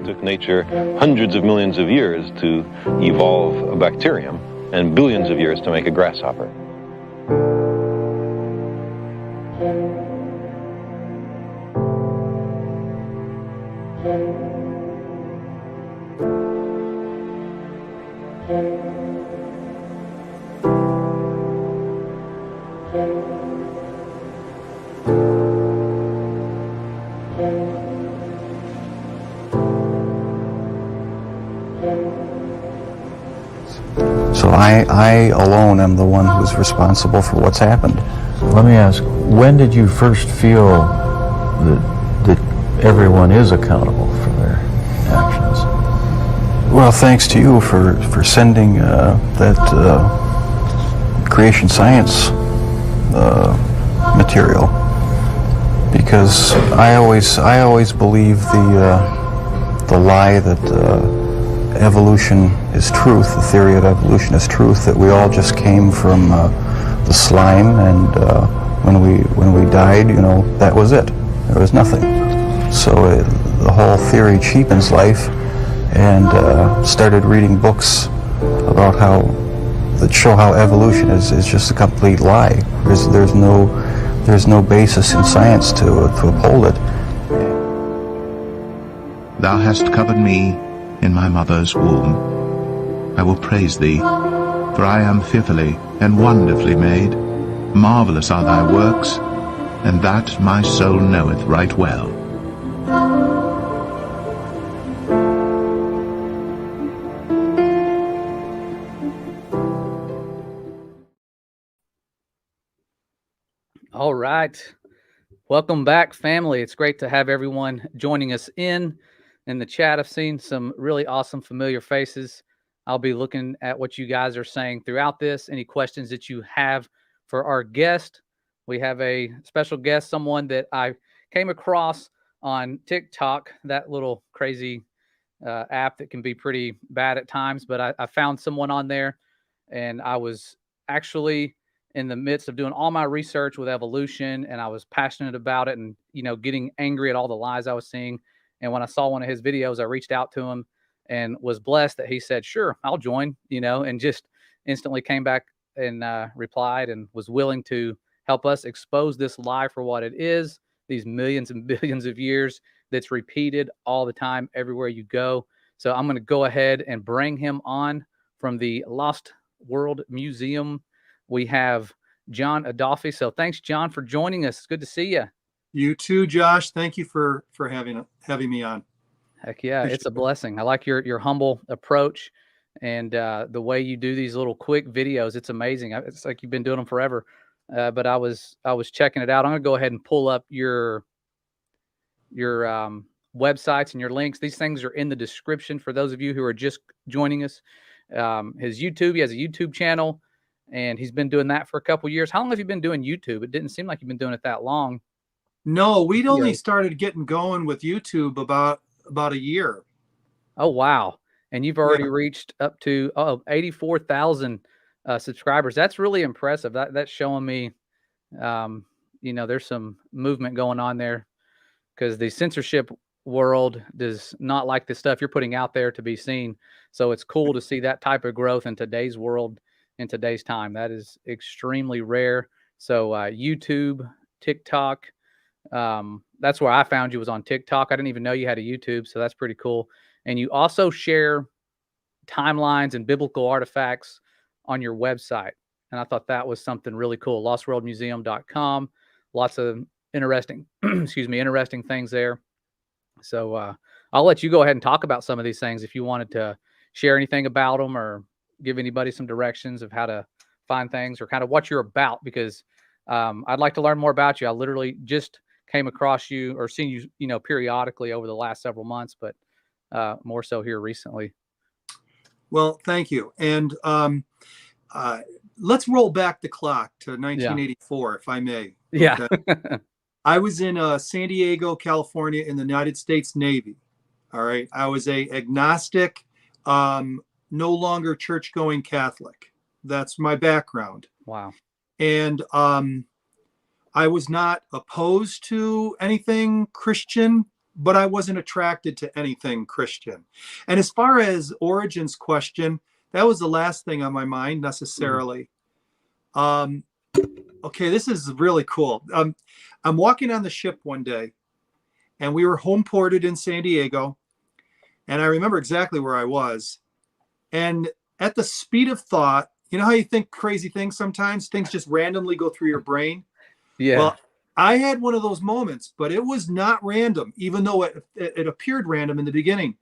took nature hundreds of millions of years to evolve a bacterium and billions of years to make a grasshopper. So I alone am the one who's responsible for what's happened. Let me ask, when did you first feel that everyone is accountable for their actions? Well, thanks to you for sending that creation science material, because I always believe the lie that evolution is truth, the theory of evolution is truth, that we all just came from the slime, and when we died, you know, that was it. There was nothing. So the whole theory cheapens life, and started reading books about that show how evolution is just a complete lie. There's no basis in science to uphold it. Thou hast covered me in my mother's womb. I will praise thee, for I am fearfully and wonderfully made. Marvelous are thy works, and that my soul knoweth right well. All right. Welcome back, family. It's great to have everyone joining us in the chat. I've seen some really awesome familiar faces. I'll be looking at what you guys are saying throughout this. Any questions that you have for our guest. We have a special guest, someone that I came across on TikTok, that little crazy app that can be pretty bad at times. But I found someone on there, and I was actually in the midst of doing all my research with evolution, and I was passionate about it, and, you know, getting angry at all the lies I was seeing. And when I saw one of his videos, I reached out to him and was blessed that he said, sure, I'll join, you know, and just instantly came back and replied and was willing to help us expose this lie for what it is, these millions and billions of years that's repeated all the time, everywhere you go. So I'm going to go ahead and bring him on from the Lost World Museum. We have John Adolfi. So thanks, John, for joining us. It's good to see you. You too, Josh. Thank you for having me on. Heck yeah, it's a blessing. I like your humble approach and the way you do these little quick videos. It's amazing. It's like you've been doing them forever. But I was checking it out. I'm gonna go ahead and pull up your websites and your links. These things are in the description for those of you who are just joining us. His YouTube, he has a YouTube channel, and he's been doing that for a couple years. How long have you been doing YouTube? It didn't seem like you've been doing it that long. No, we'd only started getting going with YouTube about a year. Oh, wow. And you've already reached up to 84,000 subscribers. That's really impressive. That's showing me, you know, there's some movement going on there, because the censorship world does not like the stuff you're putting out there to be seen. So it's cool to see that type of growth in today's world, in today's time. That is extremely rare. So YouTube, TikTok, that's where I found you, was on TikTok. I didn't even know you had a YouTube, so that's pretty cool. And you also share timelines and biblical artifacts on your website. And I thought that was something really cool. lostworldmuseum.com. Lots of interesting, interesting things there. So I'll let you go ahead and talk about some of these things if you wanted to share anything about them, or give anybody some directions of how to find things, or kind of what you're about, because I'd like to learn more about you. I literally just came across you, or seen you, you know, periodically over the last several months, but more so here recently. Well, thank you. And let's roll back the clock to 1984, if I may. Yeah. Okay? I was in San Diego, California, in the United States Navy. All right. I was a agnostic, no longer church-going Catholic. That's my background. Wow. And I was not opposed to anything Christian, but I wasn't attracted to anything Christian. And as far as Origen's question, that was the last thing on my mind necessarily. Okay, this is really cool. I'm walking on the ship one day, and we were home ported in San Diego, and I remember exactly where I was. And at the speed of thought, you know how you think crazy things sometimes? Things just randomly go through your brain. Yeah. Well, I had one of those moments, but it was not random, even though it appeared random in the beginning.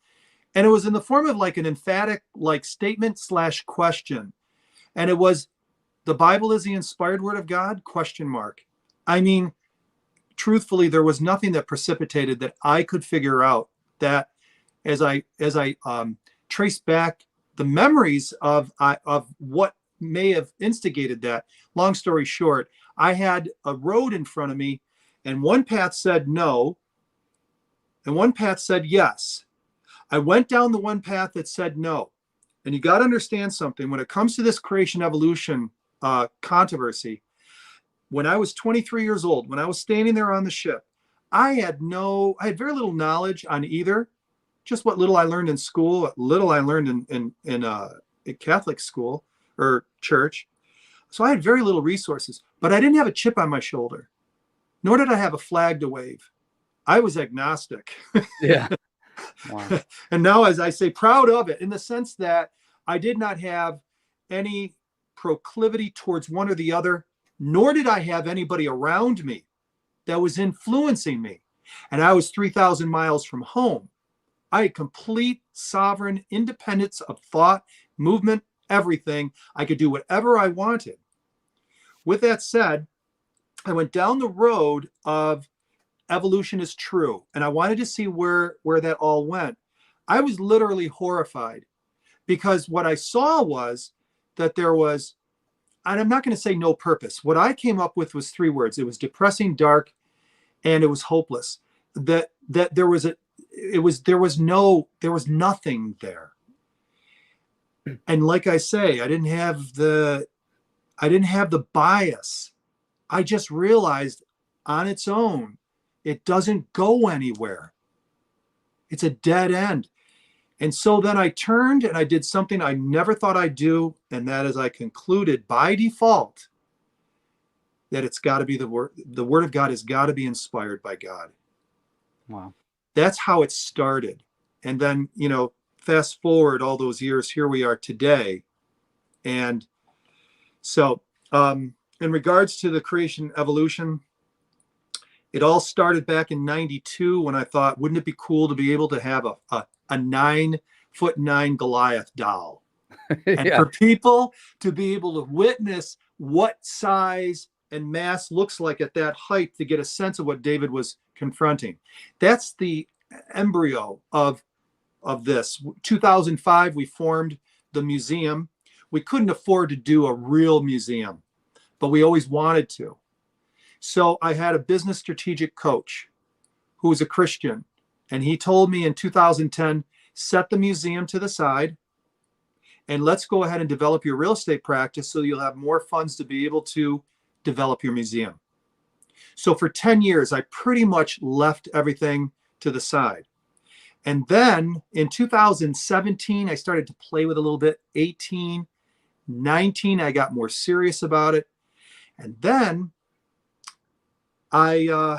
And it was in the form of like an emphatic like statement / question. And it was, the Bible is the inspired word of God? ? I mean, truthfully, there was nothing that precipitated that I could figure out that as I traced back the memories of what may have instigated that. Long story short, I had a road in front of me, and one path said no, and one path said yes. I went down the one path that said no. And you got to understand something. When it comes to this creation evolution controversy, when I was 23 years old, when I was standing there on the ship, I had very little knowledge on either. Just what little I learned in school, what little I learned in Catholic school or church. So I had very little resources, but I didn't have a chip on my shoulder, nor did I have a flag to wave. I was agnostic. Yeah. Wow. And now, as I say, proud of it in the sense that I did not have any proclivity towards one or the other, nor did I have anybody around me that was influencing me. And I was 3,000 miles from home. I had complete sovereign independence of thought, movement, everything. I could do whatever I wanted. With that said, I went down the road of evolution is true, and I wanted to see where that all went. I was literally horrified because what I saw was that there was, and I'm not going to say no purpose. What I came up with was 3 words. It was depressing, dark, and it was hopeless. That there was nothing there. And like I say, I didn't have the bias. I just realized on its own, it doesn't go anywhere. It's a dead end. And so then I turned and I did something I never thought I'd do. And that is I concluded by default that it's got to be the word of God has got to be inspired by God. Wow. That's how it started. And then, fast forward all those years, here we are today. And so in regards to the creation evolution, it all started back in 92 when I thought, wouldn't it be cool to be able to have a 9'9" Goliath doll? And Yeah. for people to be able to witness what size and mass looks like at that height to get a sense of what David was confronting. That's the embryo of this. 2005, we formed the museum. We couldn't afford to do a real museum, but we always wanted to. So I had a business strategic coach who was a Christian, and he told me in 2010, set the museum to the side and let's go ahead and develop your real estate practice so you'll have more funds to be able to develop your museum. So for 10 years, I pretty much left everything to the side. And then in 2017, I started to play with a little bit. 18, 19, I got more serious about it. And then I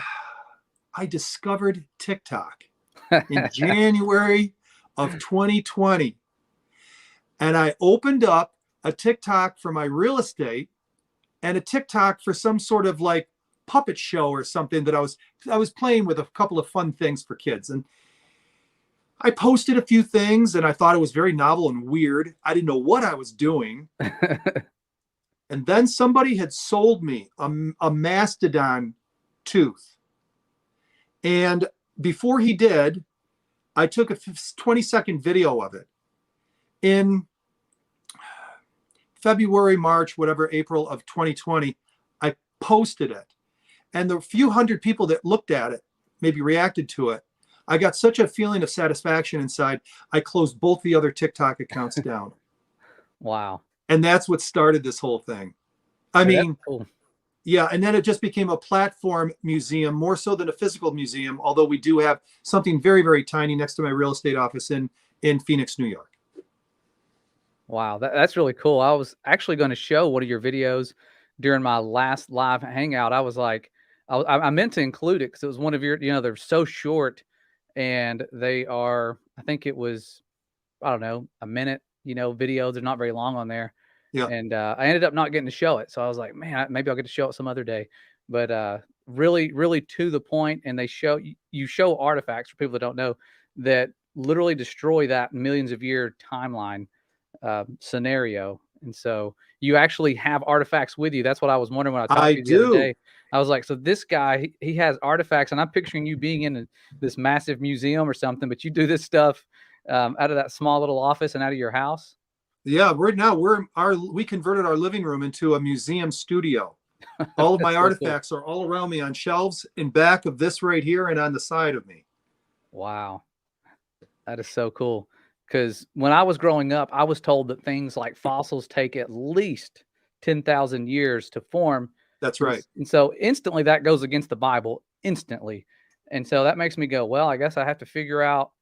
discovered TikTok in January of 2020. And I opened up a TikTok for my real estate and a TikTok for some sort of like puppet show or something that I was playing with a couple of fun things for kids. And I posted a few things and I thought it was very novel and weird. I didn't know what I was doing. And then somebody had sold me a mastodon tooth. And before he did, I took a 20-second video of it. In February, March, whatever, April of 2020, I posted it. And the few hundred people that looked at it, maybe reacted to it, I got such a feeling of satisfaction inside, I closed both the other TikTok accounts down. Wow. And that's what started this whole thing. I mean, cool. Yeah, and then it just became a platform museum, more so than a physical museum, although we do have something very, very tiny next to my real estate office in Phoenix, New York. Wow, that's really cool. I was actually going to show one of your videos during my last live hangout. I was like, I meant to include it because it was one of your, they're so short and they are, I think it was, I don't know, a minute, videos. They're not very long on there. Yeah. And I ended up not getting to show it. So I was like, man, maybe I'll get to show it some other day. But really, really to the point, and they show you show artifacts for people that don't know that literally destroy that millions of year timeline scenario. And so you actually have artifacts with you. That's what I was wondering when I talked I to you the other do. day. I was like, so this guy, he has artifacts, and I'm picturing you being in this massive museum or something, but you do this stuff out of that small little office and out of your house. Yeah, right now we converted our living room into a museum studio. All of my So cool. artifacts are all around me on shelves in back of this right here and on the side of me. Wow. That is so cool. Because when I was growing up, I was told that things like fossils take at least 10,000 years to form. That's right. And so instantly that goes against the Bible, instantly. And so that makes me go, well, I guess I have to figure out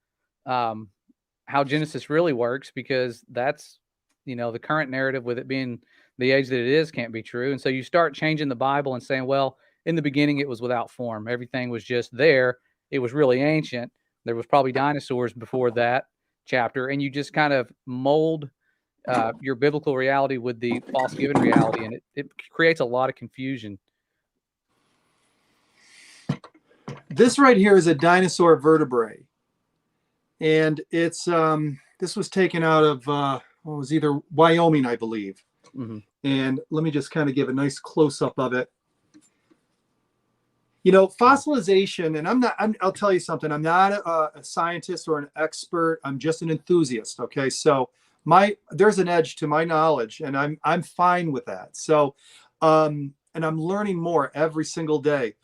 how Genesis really works, because that's, the current narrative with it being the age that it is can't be true. And so you start changing the Bible and saying, well, in the beginning, it was without form. Everything was just there. It was really ancient. There was probably dinosaurs before that chapter. And you just kind of mold your biblical reality with the false given reality. And it creates a lot of confusion. This right here is a dinosaur vertebrae. And it's this was taken out of it was either Wyoming, I believe. Mm-hmm. And let me just kind of give a nice close-up of it. Fossilization, and I'll tell you something, I'm not a scientist or an expert. I'm just an enthusiast. Okay. So there's an edge to my knowledge, and I'm fine with that. So, and I'm learning more every single day.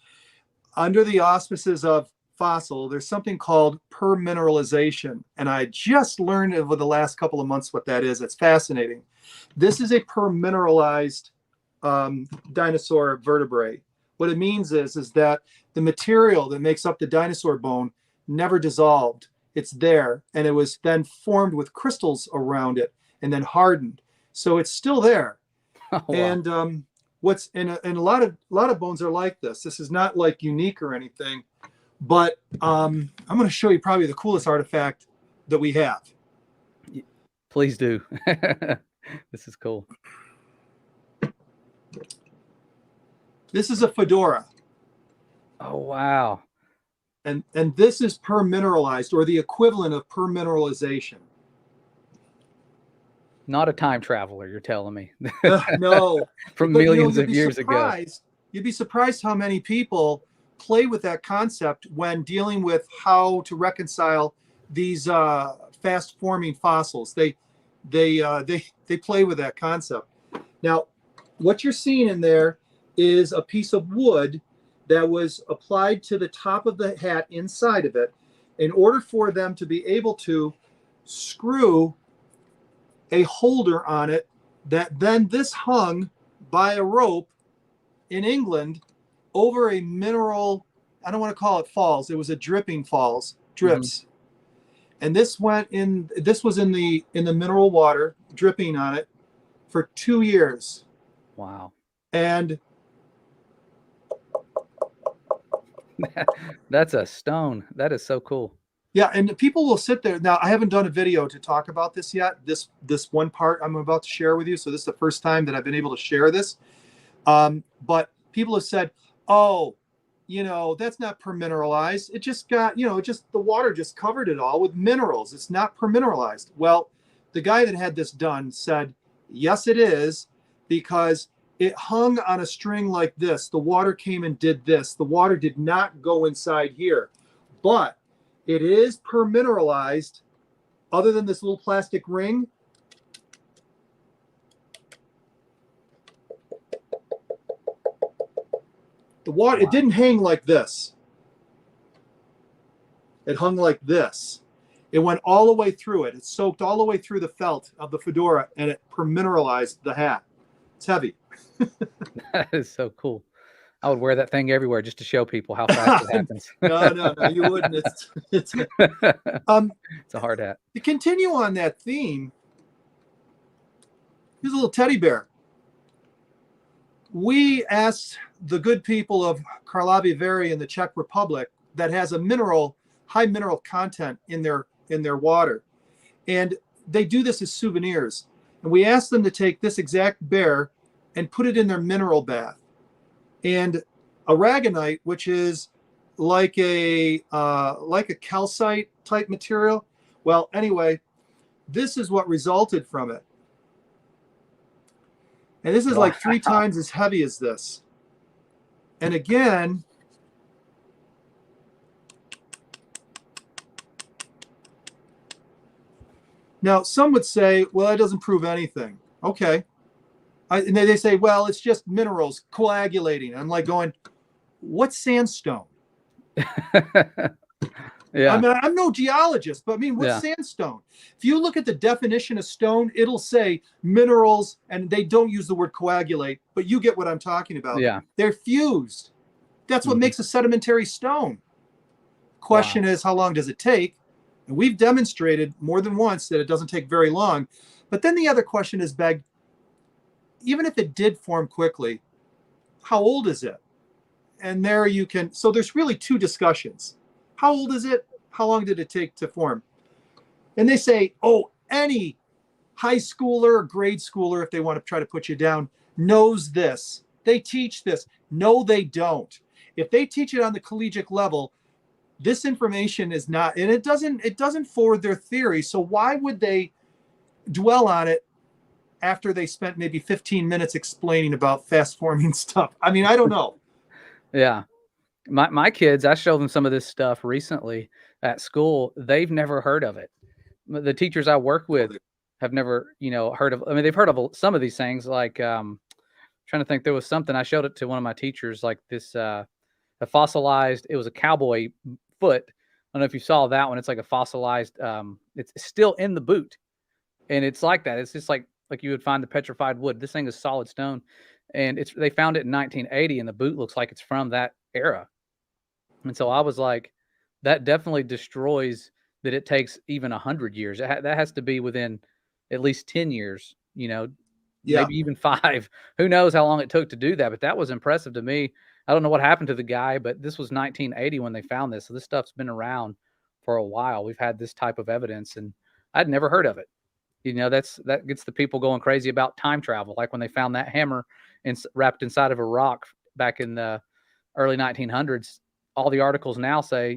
Under the auspices of fossil, there's something called per-mineralization. And I just learned over the last couple of months what that is. It's fascinating. This is a per-mineralized dinosaur vertebrae. What it means is that the material that makes up the dinosaur bone never dissolved. It's there, and it was then formed with crystals around it and then hardened. So it's still there. Oh, wow. And what's in a lot of bones are like this. This is not like unique or anything, but I'm going to show you probably the coolest artifact that we have. Please do. This is cool. This is a fedora. Oh, wow. And this is per-mineralized, or the equivalent of per-mineralization. Not a time traveler, you're telling me. No. From millions of years ago. You'd be surprised how many people play with that concept when dealing with how to reconcile these fast-forming fossils. They play with that concept. Now, what you're seeing in there is a piece of wood that was applied to the top of the hat inside of it in order for them to be able to screw a holder on it, that then this hung by a rope in England over a mineral, I don't want to call it falls, it was a drips. Mm-hmm. And this was in the mineral water, dripping on it for 2 years. Wow. And that's a stone. That is so cool. Yeah, and people will sit there. Now, I haven't done a video to talk about this yet. This one part I'm about to share with you. So this is the first time that I've been able to share this. But people have said, oh, that's not per-mineralized. It just got, the water just covered it all with minerals. It's not per-mineralized. Well, the guy that had this done said, yes, it is, because it hung on a string like this. The water came and did this. The water did not go inside here. But it is per-mineralized, other than this little plastic ring. The water, It didn't hang like this. It hung like this. It went all the way through it. It soaked all the way through the felt of the fedora, and it per-mineralized the hat. It's heavy. That is so cool. I would wear that thing everywhere just to show people how fast it happens. No, you wouldn't. It's It's a hard hat. to continue on that theme. Here's a little teddy bear. We asked the good people of Karlovy Vary in the Czech Republic that has a high mineral content in their water, and they do this as souvenirs. And we asked them to take this exact bear and put it in their mineral bath. And aragonite, which is like a calcite type material. Well, anyway, this is what resulted from it. And this is like 3 times as heavy as this. And again, now some would say, well, that doesn't prove anything. Okay. And they say, well, it's just minerals coagulating. I'm like going, what's sandstone? Yeah. I mean, I'm no geologist, but I mean, what's sandstone? If you look at the definition of stone, it'll say minerals, and they don't use the word coagulate, but you get what I'm talking about. Yeah. They're fused. That's what makes a sedimentary stone. Question is, how long does it take? And we've demonstrated more than once that it doesn't take very long. But then the other question is begged, even if it did form quickly, how old is it? And there you can, so there's really 2 discussions. How old is it? How long did it take to form? And they say, oh, any high schooler or grade schooler, if they want to try to put you down, knows this. They teach this. No, they don't. If they teach it on the collegiate level, this information is not, and it doesn't forward their theory. So why would they dwell on it after they spent maybe 15 minutes explaining about fast forming stuff? I mean, I don't know. Yeah. My kids, I showed them some of this stuff recently at school. They've never heard of it. The teachers I work with have never, heard of, I mean, they've heard of some of these things, like, trying to think, there was something, I showed it to one of my teachers, like this, a fossilized, it was a cowboy foot. I don't know if you saw that one. It's like a fossilized, it's still in the boot. And it's like that. It's just like you would find the petrified wood. This thing is solid stone. And they found it in 1980, and the boot looks like it's from that era. And so I was like, that definitely destroys that it takes even 100 years. That has to be within at least 10 years, maybe even 5. Who knows how long it took to do that? But that was impressive to me. I don't know what happened to the guy, but this was 1980 when they found this. So this stuff's been around for a while. We've had this type of evidence, and I'd never heard of it. That gets the people going crazy about time travel. Like when they found that hammer wrapped inside of a rock back in the early 1900s, all the articles now say,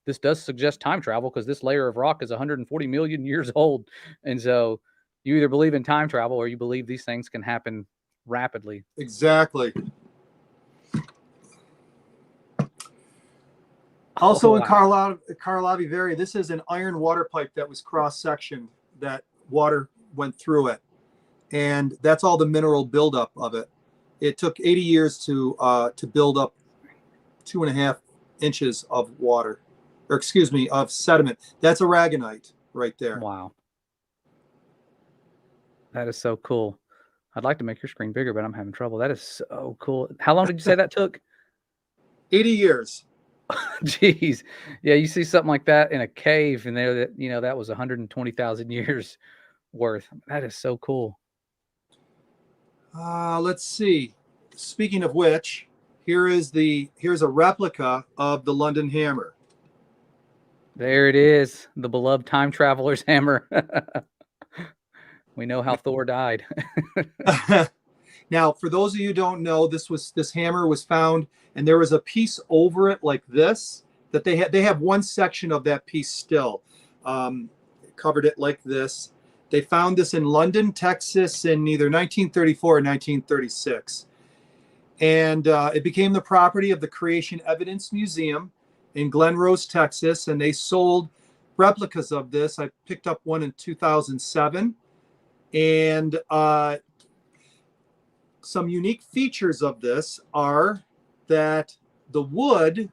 this does suggest time travel because this layer of rock is 140 million years old. And so you either believe in time travel or you believe these things can happen rapidly. Exactly. Also in Karlovy Vary, this is an iron water pipe that was cross-sectioned, that water went through it. And that's all the mineral buildup of it. It took 80 years to build up 2.5 inches of water, or excuse me, of sediment. That's aragonite right there. Wow. That is so cool. I'd like to make your screen bigger, but I'm having trouble. That is so cool. How long did you say that took? 80 years. Jeez. Yeah, you see something like that in a cave, and there, that was 120,000 years worth. That is so cool. Let's see. Speaking of which, here's a replica of the London hammer. There it is, the beloved time traveler's hammer. We know how Thor died. Now, for those of you who don't know, this hammer was found, and there was a piece over it like this that they have one section of that piece still. Covered it like this. They found this in London, Texas in either 1934 or 1936. And it became the property of the Creation Evidence Museum in Glen Rose, Texas, and they sold replicas of this. I picked up one in 2007. And some unique features of this are that the wood,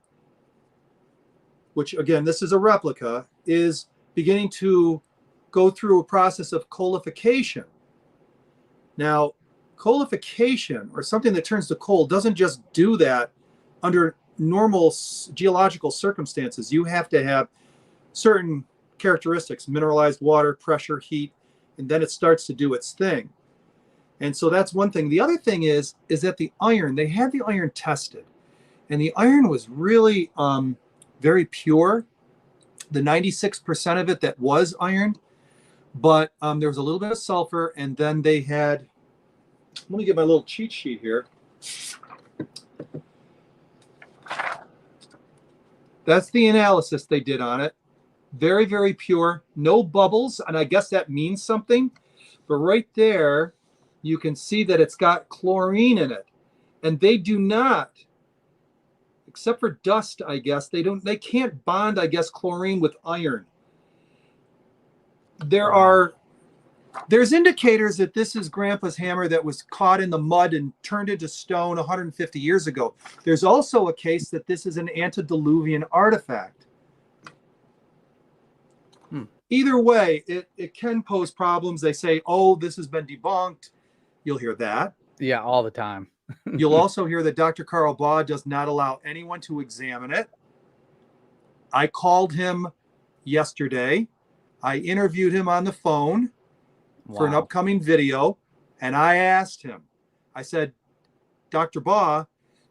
which again, this is a replica, is beginning to go through a process of coalification. Now, coalification, or something that turns to coal, doesn't just do that under normal geological circumstances. You have to have certain characteristics: mineralized water, pressure, heat, and then it starts to do its thing. And so that's one thing. The other thing is that the iron, they had the iron tested, and the iron was really very pure. The 96% of it that was iron, but there was a little bit of sulfur, and then they had, let me get my little cheat sheet here. That's the analysis they did on it. Very, very pure, no bubbles, and I guess that means something. But right there, you can see that it's got chlorine in it, and they do not, except for dust, I guess, they can't bond, I guess, chlorine with iron. There's indicators that this is Grandpa's hammer that was caught in the mud and turned into stone 150 years ago. There's also a case that this is an antediluvian artifact. Either way, it can pose problems. They say, oh, this has been debunked. You'll hear that. Yeah, all the time. You'll also hear that Dr. Carl Baugh does not allow anyone to examine it. I called him yesterday. I interviewed him on the phone for an upcoming video, and I asked him, I said, Dr. Baugh,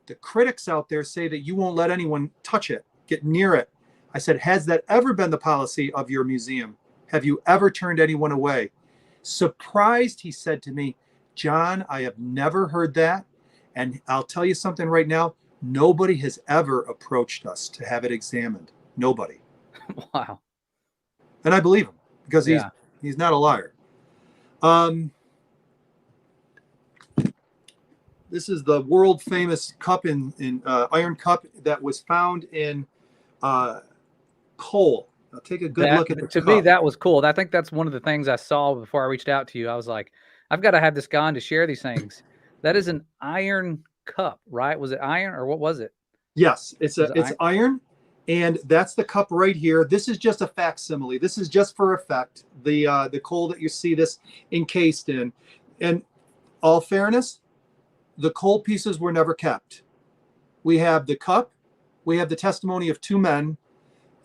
the critics out there say that you won't let anyone touch it, get near it. I said, has that ever been the policy of your museum? Have you ever turned anyone away? Surprised, he said to me, John, I have never heard that. And I'll tell you something right now, nobody has ever approached us to have it examined. Nobody. Wow. And I believe him, because he's not a liar. This is the world famous cup in iron cup that was found in coal. Now take a good look at the cup. To me, that was cool. I think that's one of the things I saw before I reached out to you. I was like, I've got to have this guy on to share these things. That is an iron cup, right? Was it iron, or what was it? Yes, it's iron, and that's the cup right here. This is just a facsimile. This is just for effect. The coal that you see this encased in. And all fairness, the coal pieces were never kept. We have the cup. We have the testimony of two men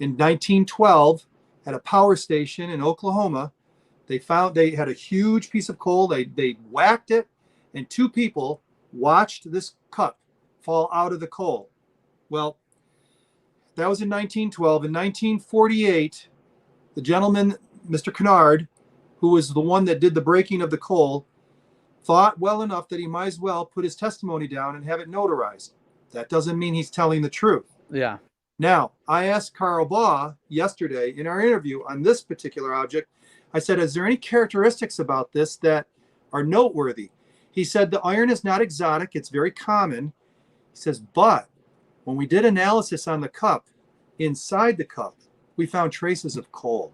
in 1912 at a power station in Oklahoma. They had a huge piece of coal. They whacked it, and two people watched this cup fall out of the coal. Well, that was in 1912. In 1948, the gentleman, Mr. Kennard, who was the one that did the breaking of the coal, thought well enough that he might as well put his testimony down and have it notarized. That doesn't mean he's telling the truth. Yeah. Now, I asked Carl Baugh yesterday in our interview on this particular object, I said, is there any characteristics about this that are noteworthy? He said the iron is not exotic. It's very common. He says, but when we did analysis on the cup, inside the cup, we found traces of coal.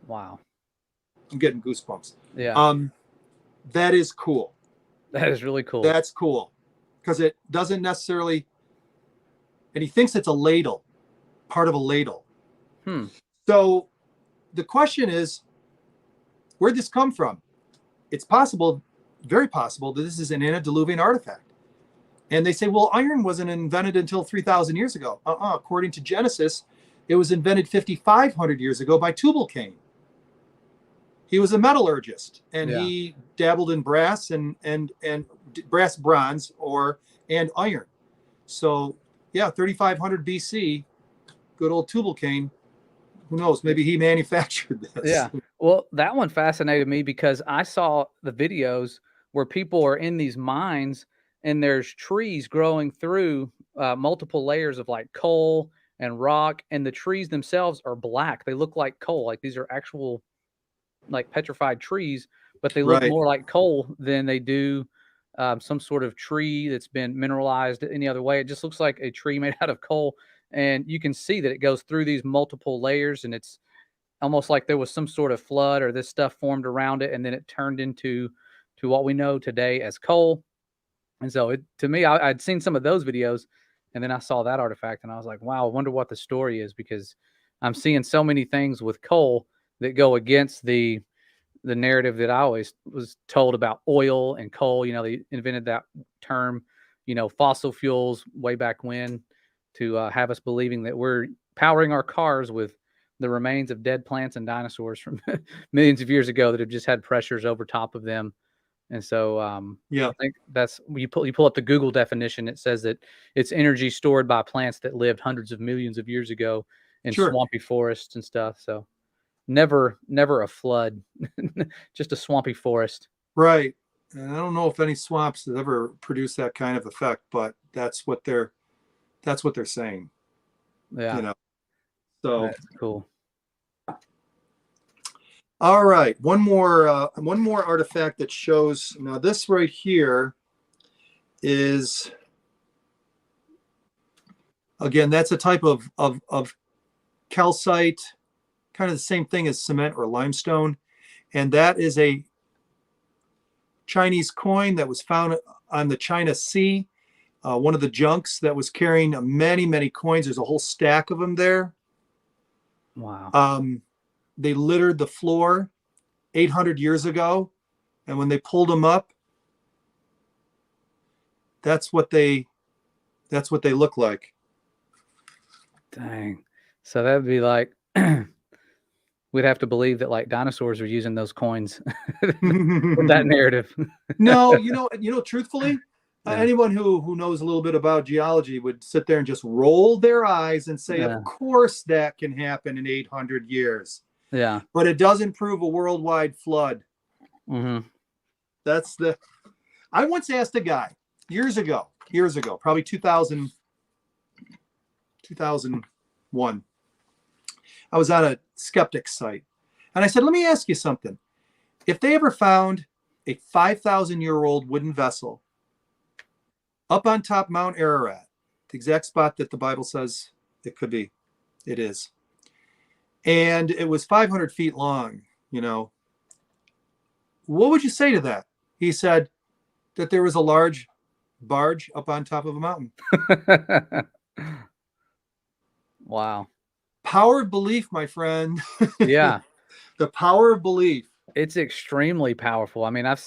Wow. I'm getting goosebumps. Yeah. That is cool. That is really cool. That's cool, because it doesn't necessarily, and he thinks it's a ladle, part of a ladle. So the question is, where'd this come from? It's possible, very possible, that this is an antediluvian artifact. And they say, well, iron wasn't invented until 3,000 years ago. According to Genesis, it was invented 5,500 years ago by Tubal-Cain. He was a metallurgist, and he dabbled in brass and brass, bronze, and iron. So, yeah, 3,500 BC, good old Tubal-Cain. Who knows? Maybe he manufactured this. Yeah. Well, that one fascinated me because I saw the videos where people are in these mines and there's trees growing through multiple layers of like coal and rock, and the trees themselves are black. They look like coal. Like these are actual like petrified trees, but they look more like coal than they do some sort of tree that's been mineralized any other way. It just looks like a tree made out of coal. And you can see that it goes through these multiple layers, and it's almost like there was some sort of flood or this stuff formed around it, and then it turned into what we know today as coal. And so to me, I'd seen some of those videos, and then I saw that artifact, and I was like, wow, I wonder what the story is, because I'm seeing so many things with coal that go against the the narrative that I always was told about oil and coal. You know, they invented that term, you know, fossil fuels way back when, to have us believing that we're powering our cars with the remains of dead plants and dinosaurs from millions of years ago that have just had pressures over top of them. And so Yeah. I think that's you pull up the Google definition. It says that it's energy stored by plants that lived hundreds of millions of years ago in Sure. swampy forests and stuff. So never a flood, just a swampy forest. Right. And I don't know if any swamps have ever produced that kind of effect, but that's what they're saying. Yeah, You know. So that's cool. all right, one more artifact that shows. Now this right here is, again, that's a type of calcite, kind of the same thing as cement or limestone, and that is a Chinese coin that was found on the China Sea. One of the junks that was carrying many coins. There's a whole stack of them there. Wow. They littered the floor 800 years ago, and when they pulled them up, that's what they look like. Dang. So that would be like we'd have to believe that like dinosaurs were using those coins with that narrative. No, you know, truthfully, Yeah. anyone who knows a little bit about geology would sit there and just roll their eyes and say, Yeah. of course that can happen in 800 years. Yeah. But it doesn't prove a worldwide flood. Mm-hmm. I once asked a guy years ago, probably 2001. I was on a skeptics site, and I said, let me ask you something. If they ever found a 5,000-year-old wooden vessel up on top Mount Ararat, the exact spot that the Bible says it could be, it is, and it was 500 feet long, you know, what would you say to that? He said that there was a large barge up on top of a mountain. Wow. Power of belief, my friend. Yeah. The power of belief. It's extremely powerful. I mean, I've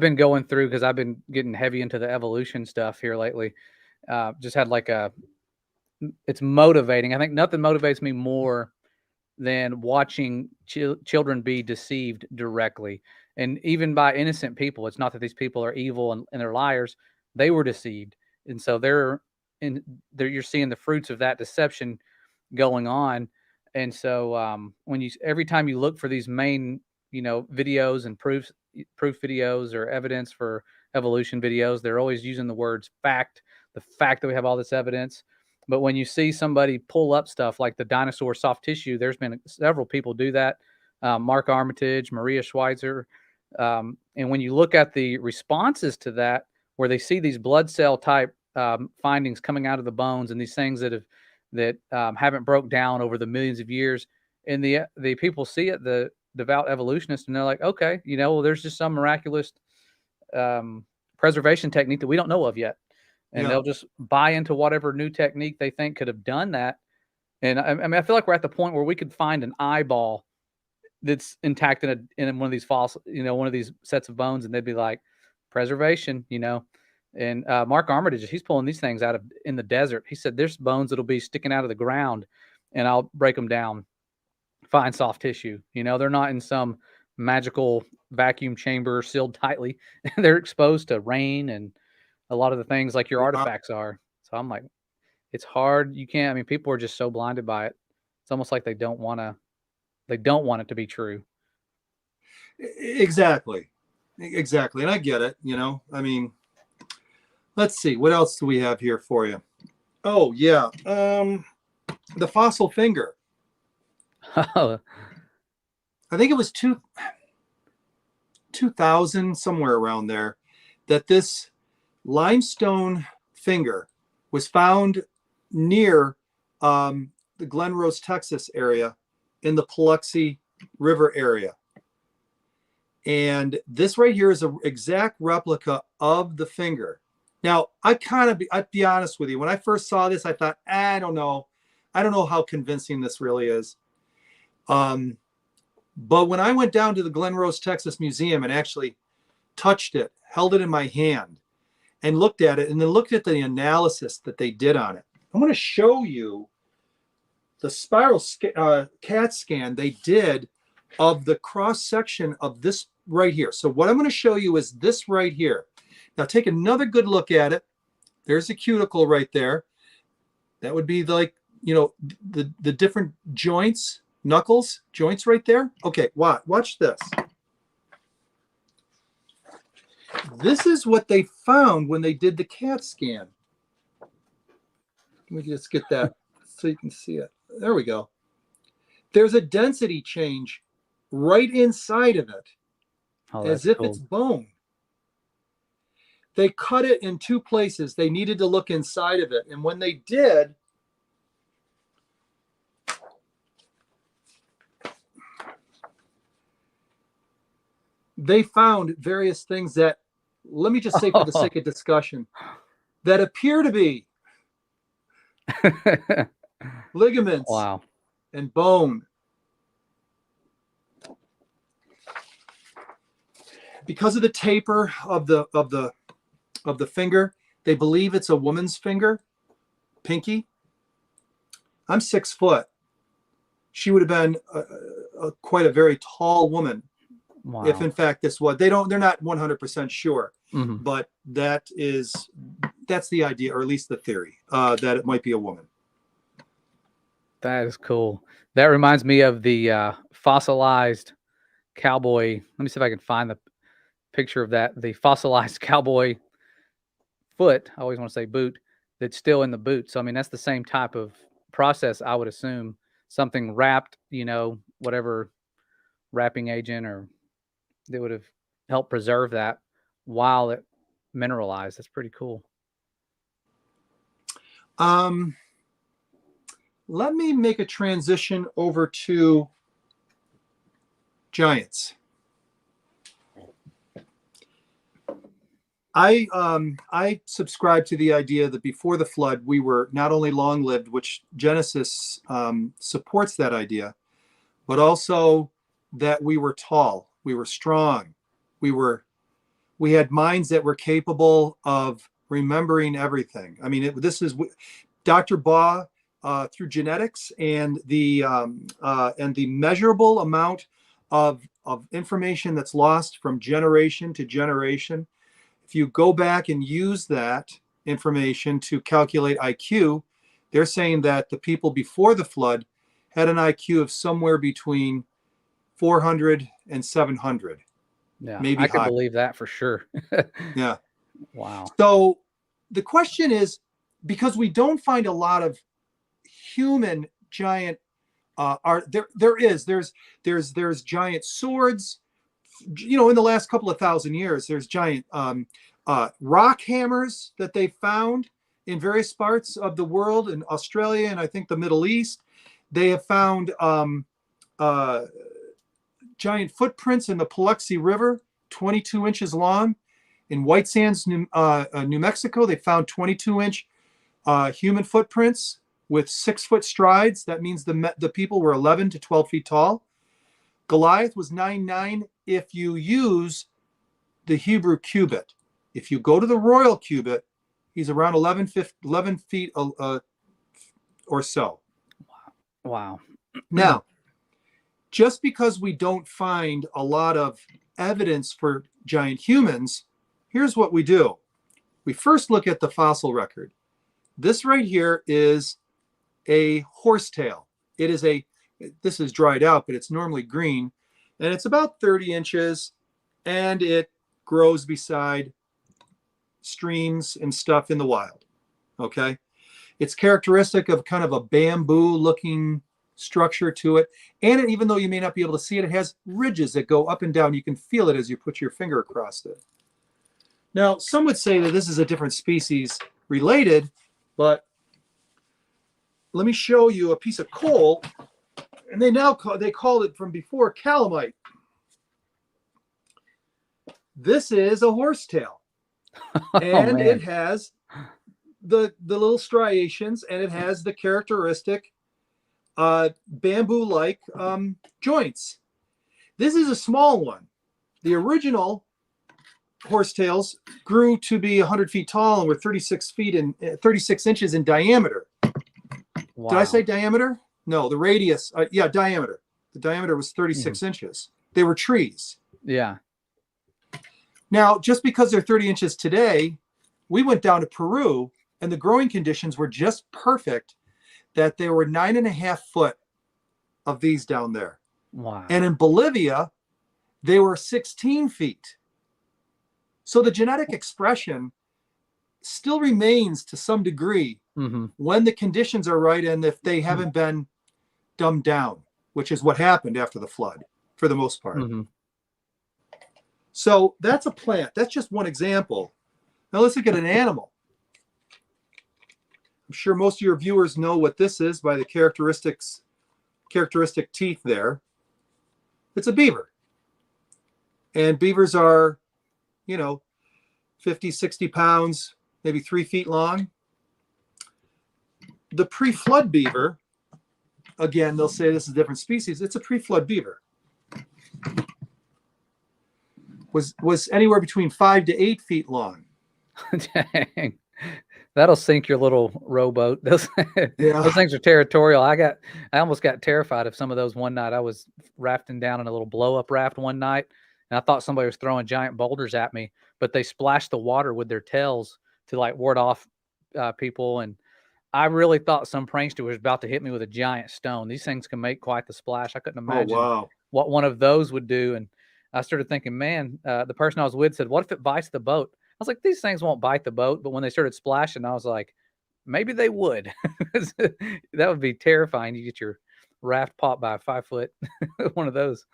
been going through, because I've been getting heavy into the evolution stuff here lately. Just had like it's motivating. I think nothing motivates me more than watching children be deceived directly, and even by innocent people. It's not that these people are evil and they're liars. They were deceived. And so you're seeing the fruits of that deception going on. And so every time you look for these main, you know, videos and proof videos or evidence for evolution videos, they're always using the words fact, the fact that we have all this evidence. But when you see somebody pull up stuff like the dinosaur soft tissue, there's been several people do that. Mark Armitage, Maria Schweitzer. And when you look at the responses to that, where they see these blood cell type findings coming out of the bones and these things that haven't broke down over the millions of years, and the people see it, the devout evolutionists, and they're like, okay, you know, well, there's just some miraculous preservation technique that we don't know of yet. And Yeah. they'll just buy into whatever new technique they think could have done that. And I mean, I feel like we're at the point where we could find an eyeball that's intact in one of these fossil, you know, one of these sets of bones, and they'd be like, preservation, you know. And Mark Armitage, he's pulling these things out of in the desert. He said there's bones that'll be sticking out of the ground, and I'll break them down, find soft tissue. You know, they're not in some magical vacuum chamber sealed tightly. They're exposed to rain and a lot of the things like your artifacts are. So I'm like, it's hard. You can't, I mean, people are just so blinded by it. It's almost like they don't want it to be true. Exactly. And I get it, you know. I mean, let's see, what else do we have here for you? Oh yeah. The fossil finger. Oh, I think it was 2000, somewhere around there, that this limestone finger was found near the Glen Rose, Texas area in the Paluxy River area. And this right here is an exact replica of the finger. Now, I'd be honest with you. When I first saw this, I thought, I don't know how convincing this really is. But when I went down to the Glen Rose, Texas Museum and actually touched it, held it in my hand, and looked at it, and then looked at the analysis that they did on it, I'm going to show you the spiral CAT scan they did of the cross section of this right here. So what I'm going to show you is this right here. Now take another good look at it. There's a cuticle right there. That would be like, you know, the different joints, knuckles, joints right there. Okay, watch this. This is what they found when they did the CAT scan. Let me just get that so you can see it. There we go. There's a density change right inside of it, as if it's bone. They cut it in two places. They needed to look inside of it. And when they did, they found various things that, let me just say for the sake of discussion, that appear to be ligaments and bone. Because of the taper of the finger, they believe it's a woman's finger, pinky. I'm 6 foot. She would have been quite a very tall woman. Wow. If in fact this was, they're not 100% sure, but that's the idea, or at least the theory, that it might be a woman. That is cool. That reminds me of the fossilized cowboy. Let me see if I can find the picture of that. The fossilized cowboy foot. I always want to say boot. That's still in the boot. So I mean, that's the same type of process, I would assume. Something wrapped, you know, whatever wrapping agent, or they would have helped preserve that while it mineralized. That's pretty cool. Let me make a transition over to giants. I subscribe to the idea that before the flood, we were not only long-lived, which Genesis supports that idea, but also that we were tall, we were strong, we had minds that were capable of remembering everything. I mean, this is Dr. Baugh, through genetics and the measurable amount of information that's lost from generation to generation. If you go back and use that information to calculate IQ, they're saying that the people before the flood had an IQ of somewhere between 400 and 700. Yeah, maybe I could higher. believe that for sure. Yeah. Wow. So the question is, because we don't find a lot of human giant, there's giant swords, you know, in the last couple of thousand years. There's giant rock hammers that they found in various parts of the world, in Australia and I think the Middle East. They have found giant footprints in the Paluxy River, 22 inches long. In White Sands, New Mexico, they found 22-inch human footprints with 6-foot strides. That means the people were 11 to 12 feet tall. Goliath was 9'9" if you use the Hebrew cubit. If you go to the royal cubit, he's around 11 feet or so. Wow. Now, just because we don't find a lot of evidence for giant humans, here's what we do. We first look at the fossil record. This right here is a horsetail. This is dried out, but it's normally green, and it's about 30 inches, and it grows beside streams and stuff in the wild. Okay. It's characteristic of kind of a bamboo looking structure to it. And even though you may not be able to see it, it has ridges that go up and down. You can feel it as you put your finger across it. Now, some would say that this is a different species related, but let me show you a piece of coal. And they called it from before calamite. This is a horsetail. And it has the little striations, and it has the characteristic bamboo-like joints. This is a small one. The original horsetails grew to be 100 feet tall and were 36 inches in diameter. Wow. Did I say diameter? No, the radius. Yeah, diameter. The diameter was 36 inches. They were trees. Yeah. Now, just because they're 30 inches today, we went down to Peru and the growing conditions were just perfect that there were 9.5 foot of these down there. Wow. And in Bolivia, they were 16 feet. So the genetic expression still remains to some degree when the conditions are right and if they haven't been dumbed down, which is what happened after the flood for the most part. So that's a plant. That's just one example. Now let's look at an animal. I'm sure most of your viewers know what this is by the characteristic teeth there. It's a beaver. And beavers are, 50, 60 pounds, maybe 3 feet long. The pre-flood beaver, again, they'll say this is a different species. It's a pre-flood beaver. Was anywhere between 5 to 8 feet long. Dang. That'll sink your little rowboat. Those things are territorial. I almost got terrified of some of those one night. I was rafting down in a little blow-up raft one night, and I thought somebody was throwing giant boulders at me, but they splashed the water with their tails to like ward off people. And I really thought some prankster was about to hit me with a giant stone. These things can make quite the splash. I couldn't imagine what one of those would do. And I started thinking, man, the person I was with said, what if it bites the boat? I was like, these things won't bite the boat. But when they started splashing, I was like, maybe they would. That would be terrifying. You get your raft popped by a 5 foot, one of those.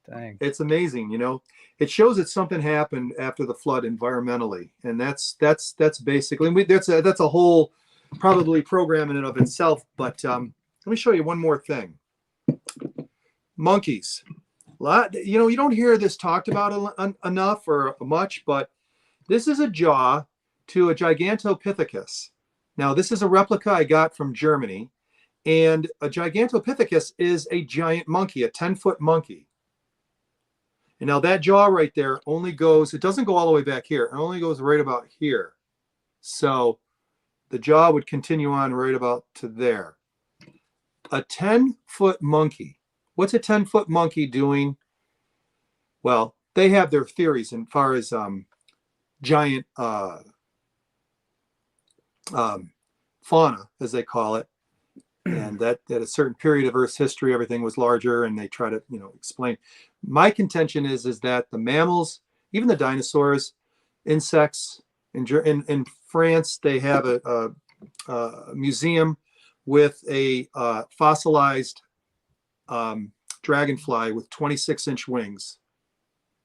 Dang. It's amazing. It shows that something happened after the flood environmentally. And that's basically, that's a whole probably program in and of itself. But let me show you one more thing. Monkeys. You don't hear this talked about enough or much, but this is a jaw to a Gigantopithecus. Now, this is a replica I got from Germany, and a Gigantopithecus is a giant monkey, a 10-foot monkey. And now that jaw right there it doesn't go all the way back here. It only goes right about here. So the jaw would continue on right about to there. A 10-foot monkey. What's a 10-foot monkey doing? Well, they have their theories as far as giant fauna, as they call it, and that at a certain period of Earth's history, everything was larger, and they try to explain. My contention is that the mammals, even the dinosaurs, insects, in France, they have a museum with a fossilized dragonfly with 26-inch wings.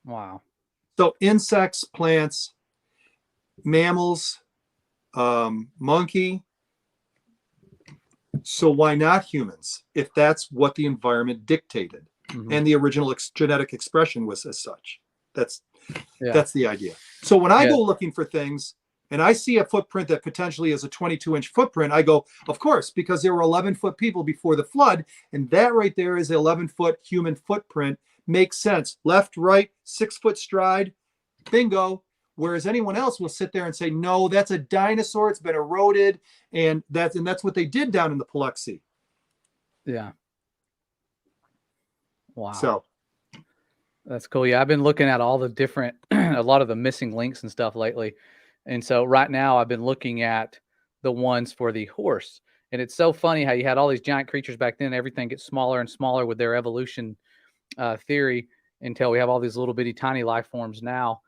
Wow. So insects, plants, mammals, monkey. So why not humans if that's what the environment dictated and the original genetic expression was as such? That's the idea. So when I go looking for things and I see a footprint that potentially is a 22-inch footprint, I go, of course, because there were 11-foot people before the flood, and that right there is an 11-foot human footprint. Makes sense. Left, right, 6-foot stride, bingo. Whereas anyone else will sit there and say, no, that's a dinosaur. It's been eroded. And that's what they did down in the Paluxy. Yeah. Wow. So that's cool. Yeah. I've been looking at all the different, a lot of the missing links and stuff lately. And so right now I've been looking at the ones for the horse. And it's so funny how you had all these giant creatures back then. Everything gets smaller and smaller with their evolution theory until we have all these little bitty tiny life forms now.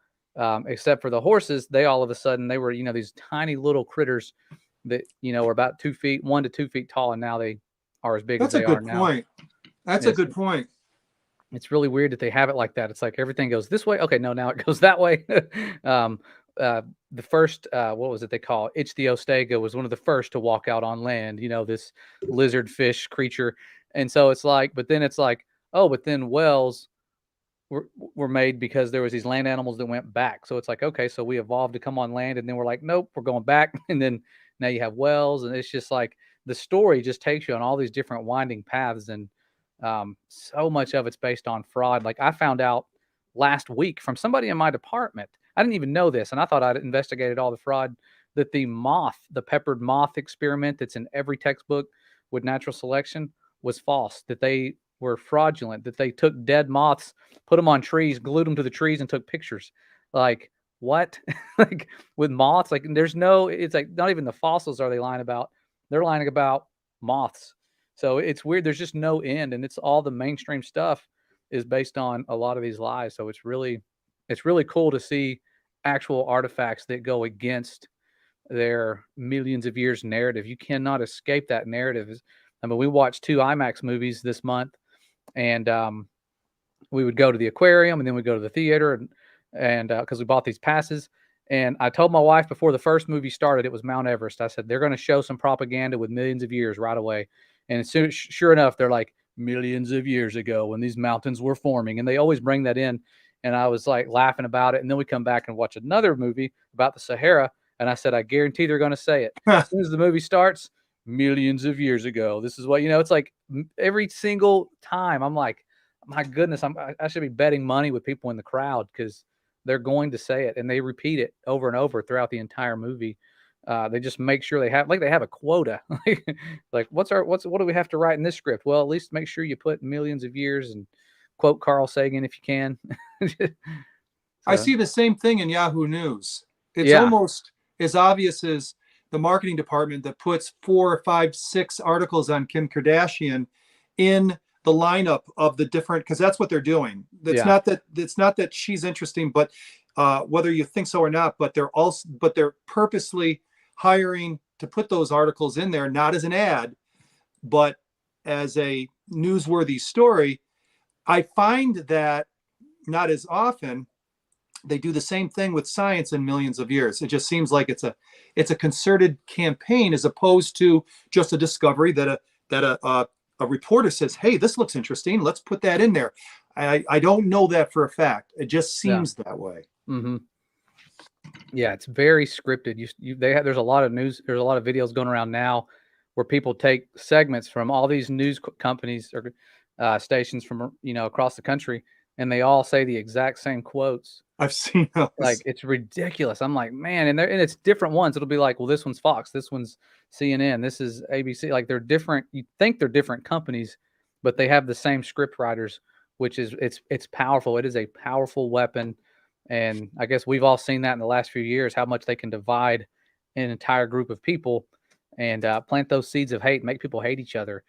Except for the horses, they all of a sudden, they were, these tiny little critters that, were about 2 feet, 1 to 2 feet tall. And now they are as big as they are now. That's a good point. It's really weird that they have it like that. It's like everything goes this way. Okay, no, now it goes that way. The first, what was it they call it? Ichthyostega was one of the first to walk out on land, this lizard fish creature. And so it's like, but then it's like, oh, but then whales were made because there was these land animals that went back. So it's like, okay, so we evolved to come on land, and then we're like, nope, we're going back. And then now you have whales, and it's just like the story just takes you on all these different winding paths. And So much of it's based on fraud. Like I found out last week from somebody in my department. I didn't even know this, and I thought I'd investigated all the fraud. That the peppered moth experiment that's in every textbook with natural selection was false. That they were fraudulent. That they took dead moths, put them on trees, glued them to the trees, and took pictures. Like what? Like with moths? Like there's no. It's like not even the fossils are they lying about. They're lying about moths. So it's weird. There's just no end, and it's all the mainstream stuff is based on a lot of these lies. So it's really cool to see actual artifacts that go against their millions of years narrative. You cannot escape that narrative. I mean, we watched 2 IMAX movies this month, and we would go to the aquarium, and then we go to the theater, and because we bought these passes. And I told my wife before the first movie started, it was Mount Everest. I said they're going to show some propaganda with millions of years right away. And as soon, sure enough, they're like millions of years ago when these mountains were forming, and they always bring that in. And I was like laughing about it. And then we come back and watch another movie about the Sahara, and I said, I guarantee they're going to say it as soon as the movie starts. Millions of years ago, this is what it's like every single time. I'm like, my goodness, I should be betting money with people in the crowd because they're going to say it, and they repeat it over and over throughout the entire movie. They just make sure they have a quota. Like what do we have to write in this script? Well, at least make sure you put millions of years and quote Carl Sagan if you can. I see the same thing in Yahoo News. It's Yeah. almost as obvious as the marketing department that puts 4, 5, 6 articles on Kim Kardashian in the lineup of the different, because that's what they're doing. It's not that she's interesting, but whether you think so or not, but they're purposely hiring to put those articles in there, not as an ad, but as a newsworthy story. I find that not as often they do the same thing with science in millions of years. It just seems like it's a concerted campaign as opposed to just a discovery that a reporter says, hey, this looks interesting, let's put that in there. I don't know that for a fact. It just seems that way. Mm-hmm. Yeah, it's very scripted. There's a lot of news. There's a lot of videos going around now where people take segments from all these news companies or stations from across the country, and they all say the exact same quotes. I've seen those. Like it's ridiculous. I'm like, man, and it's different ones. It'll be like, well, this one's Fox, this one's CNN, this is ABC. Like they're different. You think they're different companies, but they have the same script writers, which is it's powerful. It is a powerful weapon. And I guess we've all seen that in the last few years, how much they can divide an entire group of people and plant those seeds of hate, make people hate each other.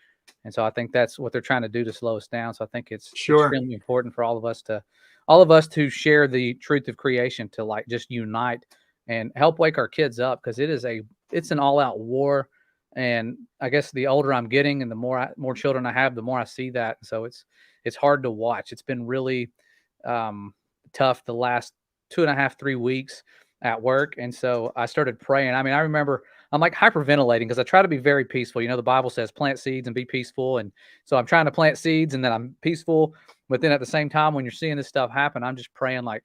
And so I think that's what they're trying to do to slow us down. So I think it's extremely important for all of us to share the truth of creation, to like just unite and help wake our kids up, because it's an all-out war. And I guess the older I'm getting and the more children I have, the more I see that. So it's hard to watch. It's been really tough the last 2.5, 3 weeks at work. And so I started praying. I mean, I remember I'm like hyperventilating because I try to be very peaceful. The Bible says plant seeds and be peaceful. And so I'm trying to plant seeds and then I'm peaceful. But then at the same time, when you're seeing this stuff happen, I'm just praying. Like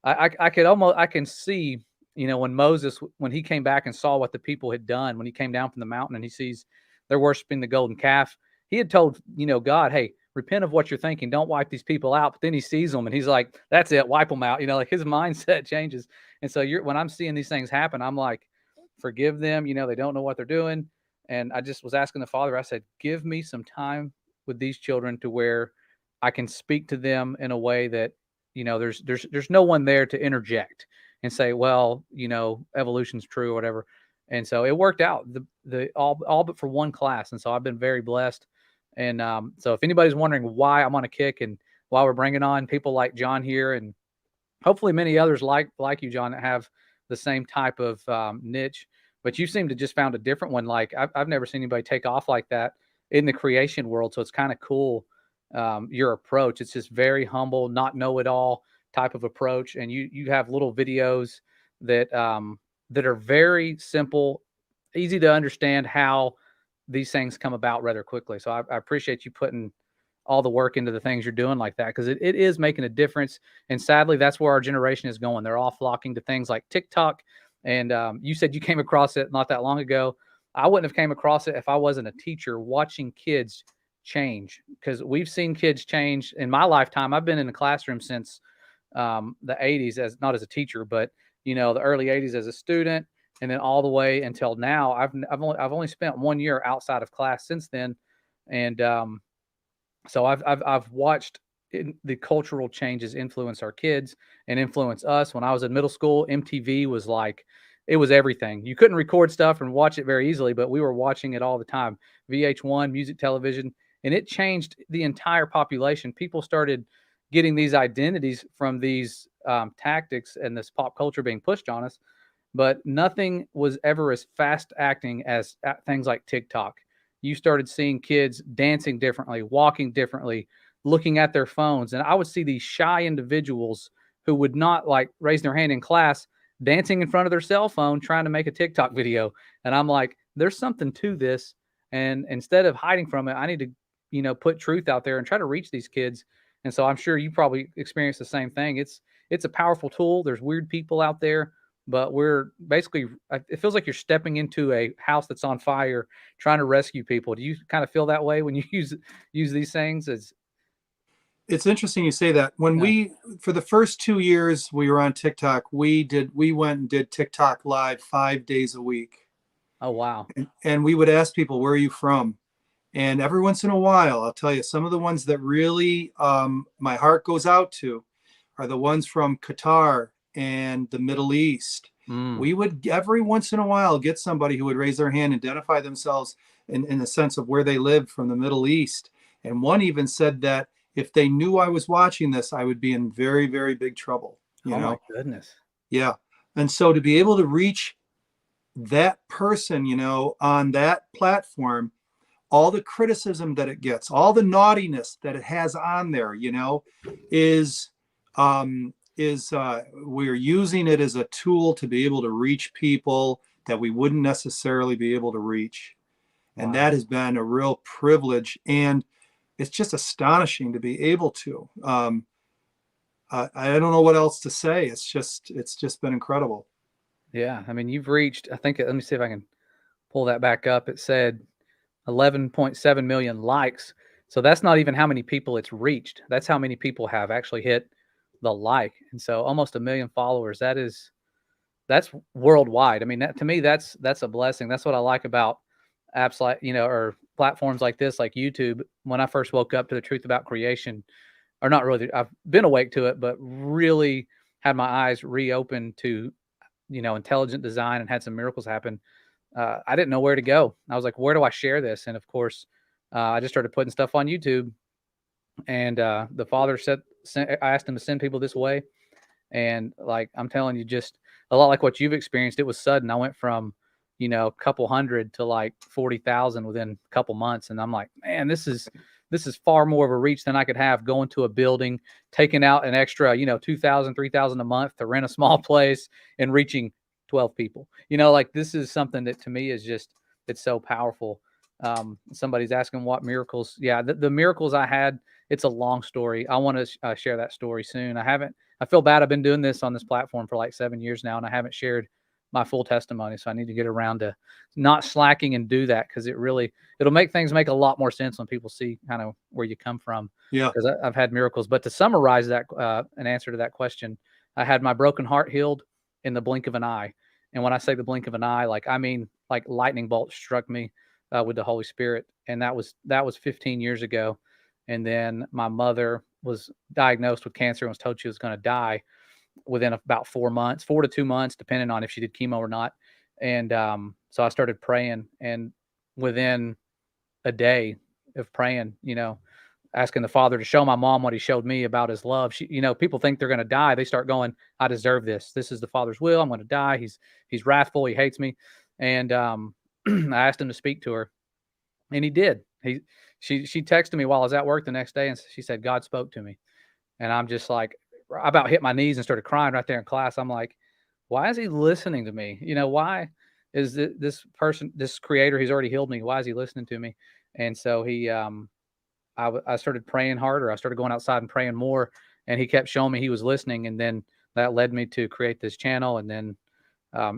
I can see, when Moses, when he came back and saw what the people had done, when he came down from the mountain and he sees they're worshiping the golden calf, he had told, God, hey, repent of what you're thinking. Don't wipe these people out. But then he sees them and he's like, that's it. Wipe them out. Like his mindset changes. And so when I'm seeing these things happen, I'm like, forgive them. They don't know what they're doing. And I just was asking the Father, I said, give me some time with these children to where I can speak to them in a way that, there's no one there to interject and say, well, evolution's true or whatever. And so it worked out all but for one class. And so I've been very blessed. And so if anybody's wondering why I'm on a kick and why we're bringing on people like John here, and hopefully many others like you, John, that have the same type of niche, but you seem to just found a different one. Like I've never seen anybody take off like that in the creation world. So it's kind of cool. Your approach, it's just very humble, not know-it-all type of approach. And you have little videos that are very simple, easy to understand how these things come about rather quickly. So I appreciate you putting all the work into the things you're doing like that, because it is making a difference. And sadly, that's where our generation is going. They're all flocking to things like TikTok. And you said you came across it not that long ago. I wouldn't have came across it if I wasn't a teacher watching kids change, because we've seen kids change in my lifetime. I've been in the classroom since the 80s, as not as a teacher, but the early 80s as a student, and then all the way until now. I've only spent 1 year outside of class since then, and so I've watched the cultural changes influence our kids and influence us. When I was in middle school, MTV was like, it was everything. You couldn't record stuff and watch it very easily, but we were watching it all the time. VH1, music television, and it changed the entire population. People started getting these identities from these tactics and this pop culture being pushed on us. But nothing was ever as fast acting as things like TikTok. You started seeing kids dancing differently, walking differently, looking at their phones. And I would see these shy individuals who would not like raise their hand in class dancing in front of their cell phone trying to make a TikTok video. And I'm like, there's something to this. And instead of hiding from it, I need to, put truth out there and try to reach these kids. And so I'm sure you probably experienced the same thing. It's a powerful tool. There's weird people out there, but we're basically, it feels like you're stepping into a house that's on fire trying to rescue people. Do you kind of feel that way when you use these things? It's interesting you say that. When for the first 2 years we were on TikTok, we went and did TikTok live 5 days a week. Oh, wow. And we would ask people, where are you from? And every once in a while, I'll tell you, some of the ones that really my heart goes out to are the ones from Qatar and the Middle East. We would every once in a while get somebody who would raise their hand, identify themselves in the sense of where they lived from the Middle East. And one even said that if they knew I was watching this, I would be in very, very big trouble. My goodness. Yeah. And so to be able to reach that person, on that platform, all the criticism that it gets, all the naughtiness that it has on there, is we're using it as a tool to be able to reach people that we wouldn't necessarily be able to reach. And that has been a real privilege. And it's just astonishing to be able to. I don't know what else to say. It's just been incredible. Yeah. I mean, you've reached, I think, let me see if I can pull that back up. It said 11.7 million likes. So that's not even how many people it's reached. That's how many people have actually hit the like. And so almost 1 million followers. That's worldwide. I mean, to me, that's a blessing. That's what I like about apps like, or platforms like this, like YouTube. When I first woke up to the truth about creation, or not really, I've been awake to it, but really had my eyes reopened to, intelligent design and had some miracles happen. I didn't know where to go. I was like, where do I share this? And of course, I just started putting stuff on YouTube. And the Father I asked him to send people this way. And like, I'm telling you, just a lot like what you've experienced. It was sudden. I went from, a couple hundred to like 40,000 within a couple months. And I'm like, man, this is far more of a reach than I could have going to a building, taking out an extra, 2,000, 3,000 a month to rent a small place and reaching 12 people. Like, this is something that to me is just, it's so powerful. Somebody's asking what miracles. Yeah, the miracles I had, it's a long story. I want to share that story soon. I feel bad. I've been doing this on this platform for like 7 years now, and I haven't shared my full testimony. So I need to get around to not slacking and do that, because it'll make things make a lot more sense when people see kind of where you come from. Yeah. Because I've had miracles. But to summarize that, an answer to that question, I had my broken heart healed in the blink of an eye. And when I say the blink of an eye, I mean like lightning bolt struck me with the Holy Spirit. And that was 15 years ago. And then my mother was diagnosed with cancer and was told she was going to die within about 4 months, 4 to 2 months, depending on if she did chemo or not. And so I started praying, and within a day of praying, asking the Father to show my mom what he showed me about his love. People think they're going to die. They start going, I deserve this. This is the Father's will. I'm going to die. He's wrathful. He hates me. And I asked him to speak to her, and he did. She texted me while I was at work the next day, and she said, God spoke to me. And I'm just like, I about hit my knees and started crying right there in class. I'm like, why is he listening to me? Why is this person, this creator, he's already healed me, why is he listening to me? And so I started praying harder. I started going outside and praying more, and he kept showing me he was listening. And then that led me to create this channel. And then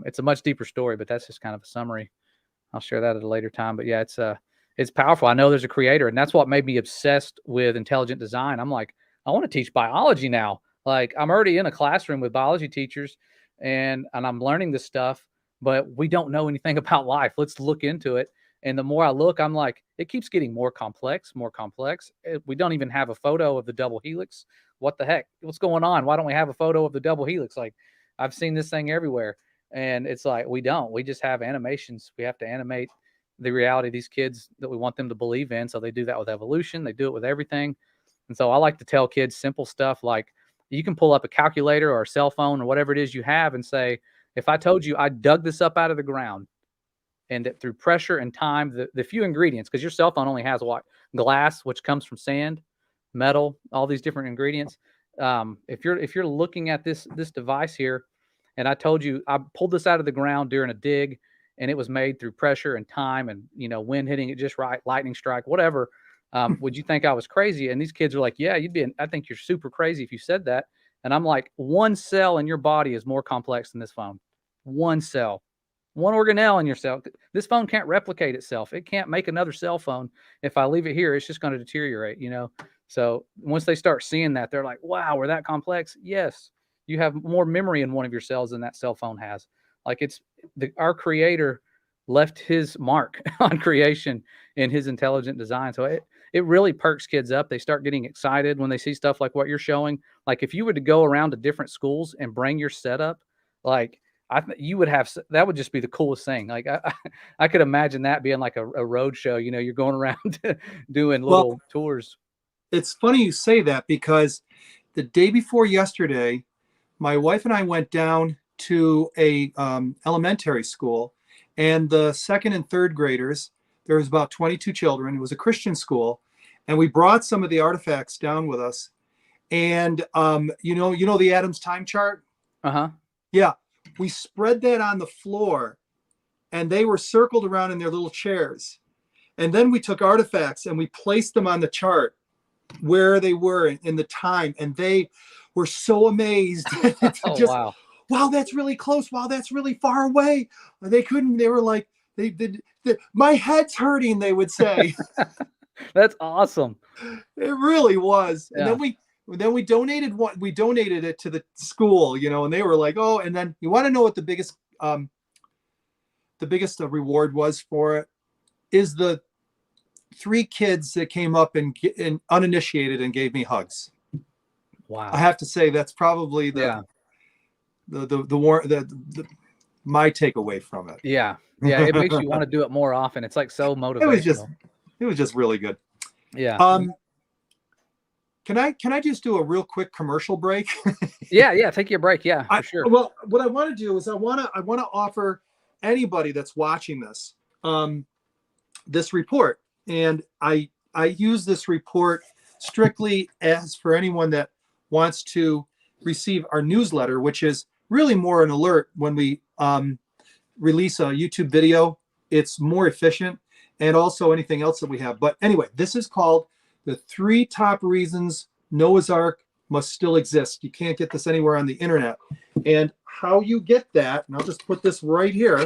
it's a much deeper story, but that's just kind of a summary. I'll share that at a later time. But yeah, it's powerful. I know there's a creator, and that's what made me obsessed with intelligent design. I'm like, I want to teach biology now. Like, I'm already in a classroom with biology teachers, and I'm learning this stuff, but we don't know anything about life. Let's look into it. And the more I look, I'm like, it keeps getting more complex, more complex. We don't even have a photo of the double helix. What the heck? What's going on? Why don't we have a photo of the double helix? Like, I've seen this thing everywhere. And it's like, we don't. We just have animations. We have to animate the reality of these kids that we want them to believe in. So they do that with evolution. They do it with everything. And so I like to tell kids simple stuff like, you can pull up a calculator or a cell phone or whatever it is you have and say, if I told you I dug this up out of the ground and that through pressure and time, the few ingredients, because your cell phone only has what? Glass, which comes from sand, metal, all these different ingredients. If you're looking at this device here, and I told you I pulled this out of the ground during a dig, and it was made through pressure and time and wind hitting it just right, lightning strike, whatever. Would you think I was crazy? And these kids are like, yeah, I think you're super crazy if you said that. And I'm like, one cell in your body is more complex than this phone. One cell, one organelle in your cell. This phone can't replicate itself. It can't make another cell phone. If I leave it here, it's just going to deteriorate, So once they start seeing that, they're like, wow, we're that complex. Yes. You have more memory in one of your cells than that cell phone has. Like our creator left his mark on creation in his intelligent design. So it really perks kids up. They start getting excited when they see stuff like what you're showing. Like if you were to go around to different schools and bring your setup, like you would have, that would just be the coolest thing. Like I could imagine that being like a road show, you're going around doing little tours. It's funny you say that because the day before yesterday, my wife and I went down to a elementary school, and the second and third graders, there was about 22 children. It was a Christian school, and we brought some of the artifacts down with us. And you know the Adams time chart? Uh-huh. Yeah. We spread that on the floor, and they were circled around in their little chairs. And then we took artifacts and we placed them on the chart where they were in the time, and they were so amazed. Wow. Wow, that's really close. Wow, that's really far away. They were like, my head's hurting, they would say. That's awesome. It really was. Yeah. And then we donated it to the school, and they were like, oh, and then you want to know what the biggest reward was for it is the 3 kids that came up and uninitiated and gave me hugs. Wow. I have to say that's probably my takeaway from it. Yeah. Yeah. It makes you want to do it more often. It's like so motivational. It was just really good. Yeah. Can I just do a real quick commercial break? Yeah. Take your break. Yeah, for sure. Well, what I want to do is I want to offer anybody that's watching this, this report. And I use this report strictly as for anyone that wants to receive our newsletter, which is really more an alert when we release a YouTube video. It's more efficient, and also anything else that we have. But anyway, this is called the 3 top reasons Noah's Ark must still exist. You can't get this anywhere on the internet. And how you get that, and I'll just put this right here.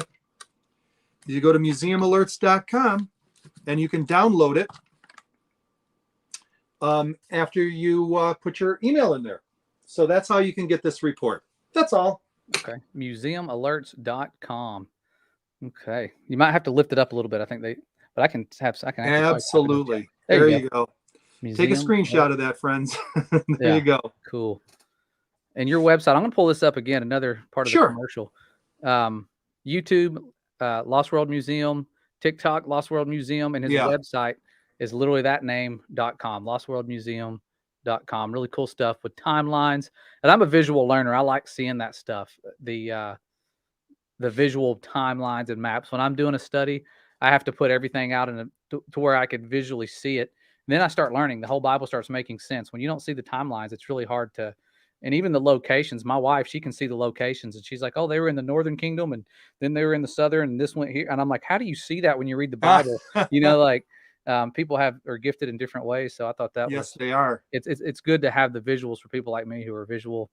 You go to museumalerts.com and you can download it after you put your email in there. So that's how you can get this report. That's all. Okay. Museumalerts.com. Okay. You might have to lift it up a little bit. I think but I can absolutely. There you go. Take a screenshot of that, friends. There you go. Cool. And your website, I'm going to pull this up again, another part of the commercial. YouTube, Lost World Museum, TikTok, Lost World Museum, and his website is literally that name.com, lostworldmuseum.com. Really cool stuff with timelines. And I'm a visual learner. I like seeing that stuff, the visual timelines and maps. When I'm doing a study, I have to put everything out to where I could visually see it. And then I start learning. The whole Bible starts making sense. When you don't see the timelines, it's really hard to, and even the locations. My wife, she can see the locations, and she's like, oh, they were in the Northern Kingdom, and then they were in the Southern, and this went here. And I'm like, how do you see that when you read the Bible? People are gifted in different ways. So I thought that they are. It's good to have the visuals for people like me who are visual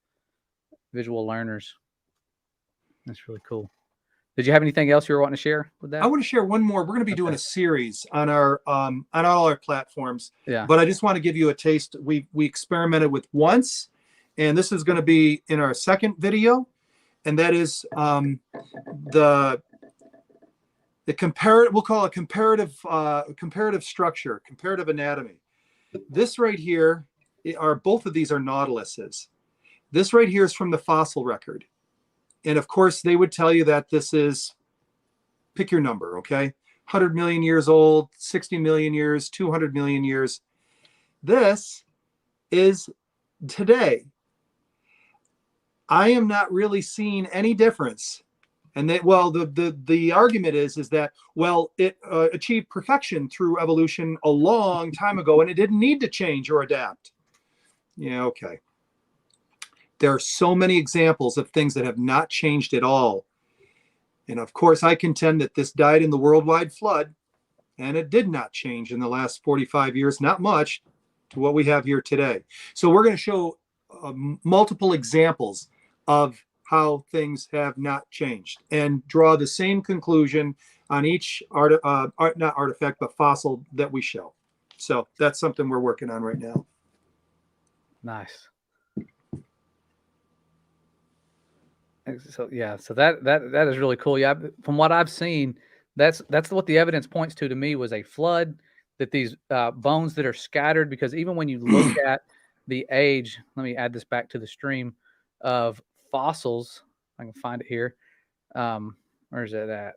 learners. That's really cool. Did you have anything else you were wanting to share with that? I want to share one more. We're going to be doing a series on our on all our platforms. Yeah. But I just want to give you a taste. We experimented with once, and this is going to be in our second video, and that is the comparative. We'll call it comparative structure, comparative anatomy. This right here are both of these are nautiluses. This right here is from the fossil record, and of course they would tell you that this is, pick your number, okay? 100 million years old, 60 million years, 200 million years. This is today. I am not really seeing any difference. And that, well, the argument is that, well, it achieved perfection through evolution a long time ago, and it didn't need to change or adapt. Yeah, okay. There are so many examples of things that have not changed at all. And of course, I contend that this died in the worldwide flood, and it did not change in the last 45 years, not much, to what we have here today. So we're going to show multiple examples of how things have not changed and draw the same conclusion on each not artifact, but fossil that we show. So that's something we're working on right now. Nice. So yeah, so that is really cool. Yeah, from what I've seen, that's what the evidence points to me was a flood, that these bones that are scattered, because even when you look at the age, let me add this back to the stream of fossils. I can find it here. Where's it at?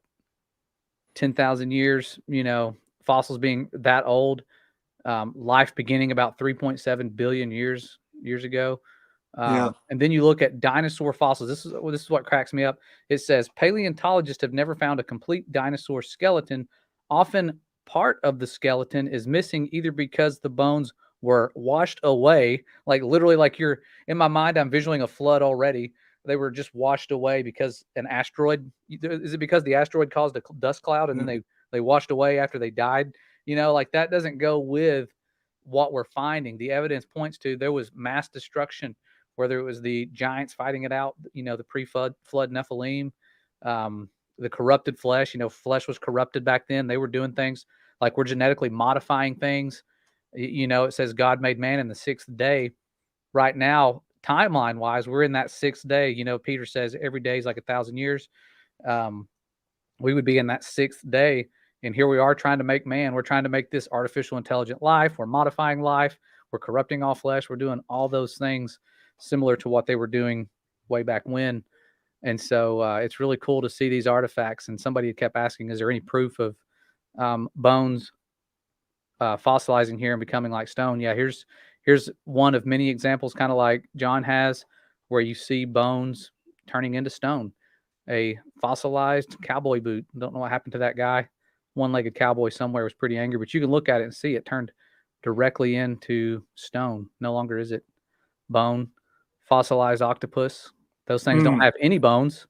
10,000 years, fossils being that old, life beginning about 3.7 billion years ago. And then you look at dinosaur fossils. This is what cracks me up. It says paleontologists have never found a complete dinosaur skeleton. Often part of the skeleton is missing, either because the bones were washed away, like literally, like you're in my mind, I'm visualizing a flood already. They were just washed away because an asteroid. Is it because the asteroid caused a dust cloud and then they washed away after they died? Like that doesn't go with what we're finding. The evidence points to there was mass destruction, whether it was the giants fighting it out, the pre-flood Nephilim, the corrupted flesh. Flesh was corrupted back then. They were doing things like we're genetically modifying things. It says God made man in the sixth day. Right now, timeline-wise, we're in that sixth day. Peter says every day is like 1,000 years. We would be in that sixth day. And here we are trying to make man. We're trying to make this artificial intelligent life. We're modifying life. We're corrupting all flesh. We're doing all those things similar to what they were doing way back when. And so it's really cool to see these artifacts. And somebody kept asking, is there any proof of bones fossilizing here and becoming like stone? Yeah, here's one of many examples, kind of like John has, where you see bones turning into stone. A fossilized cowboy boot. Don't know what happened to that guy. One-legged cowboy somewhere was pretty angry, but you can look at it and see it turned directly into stone. No longer is it bone. Fossilized octopus. Those things don't have any bones.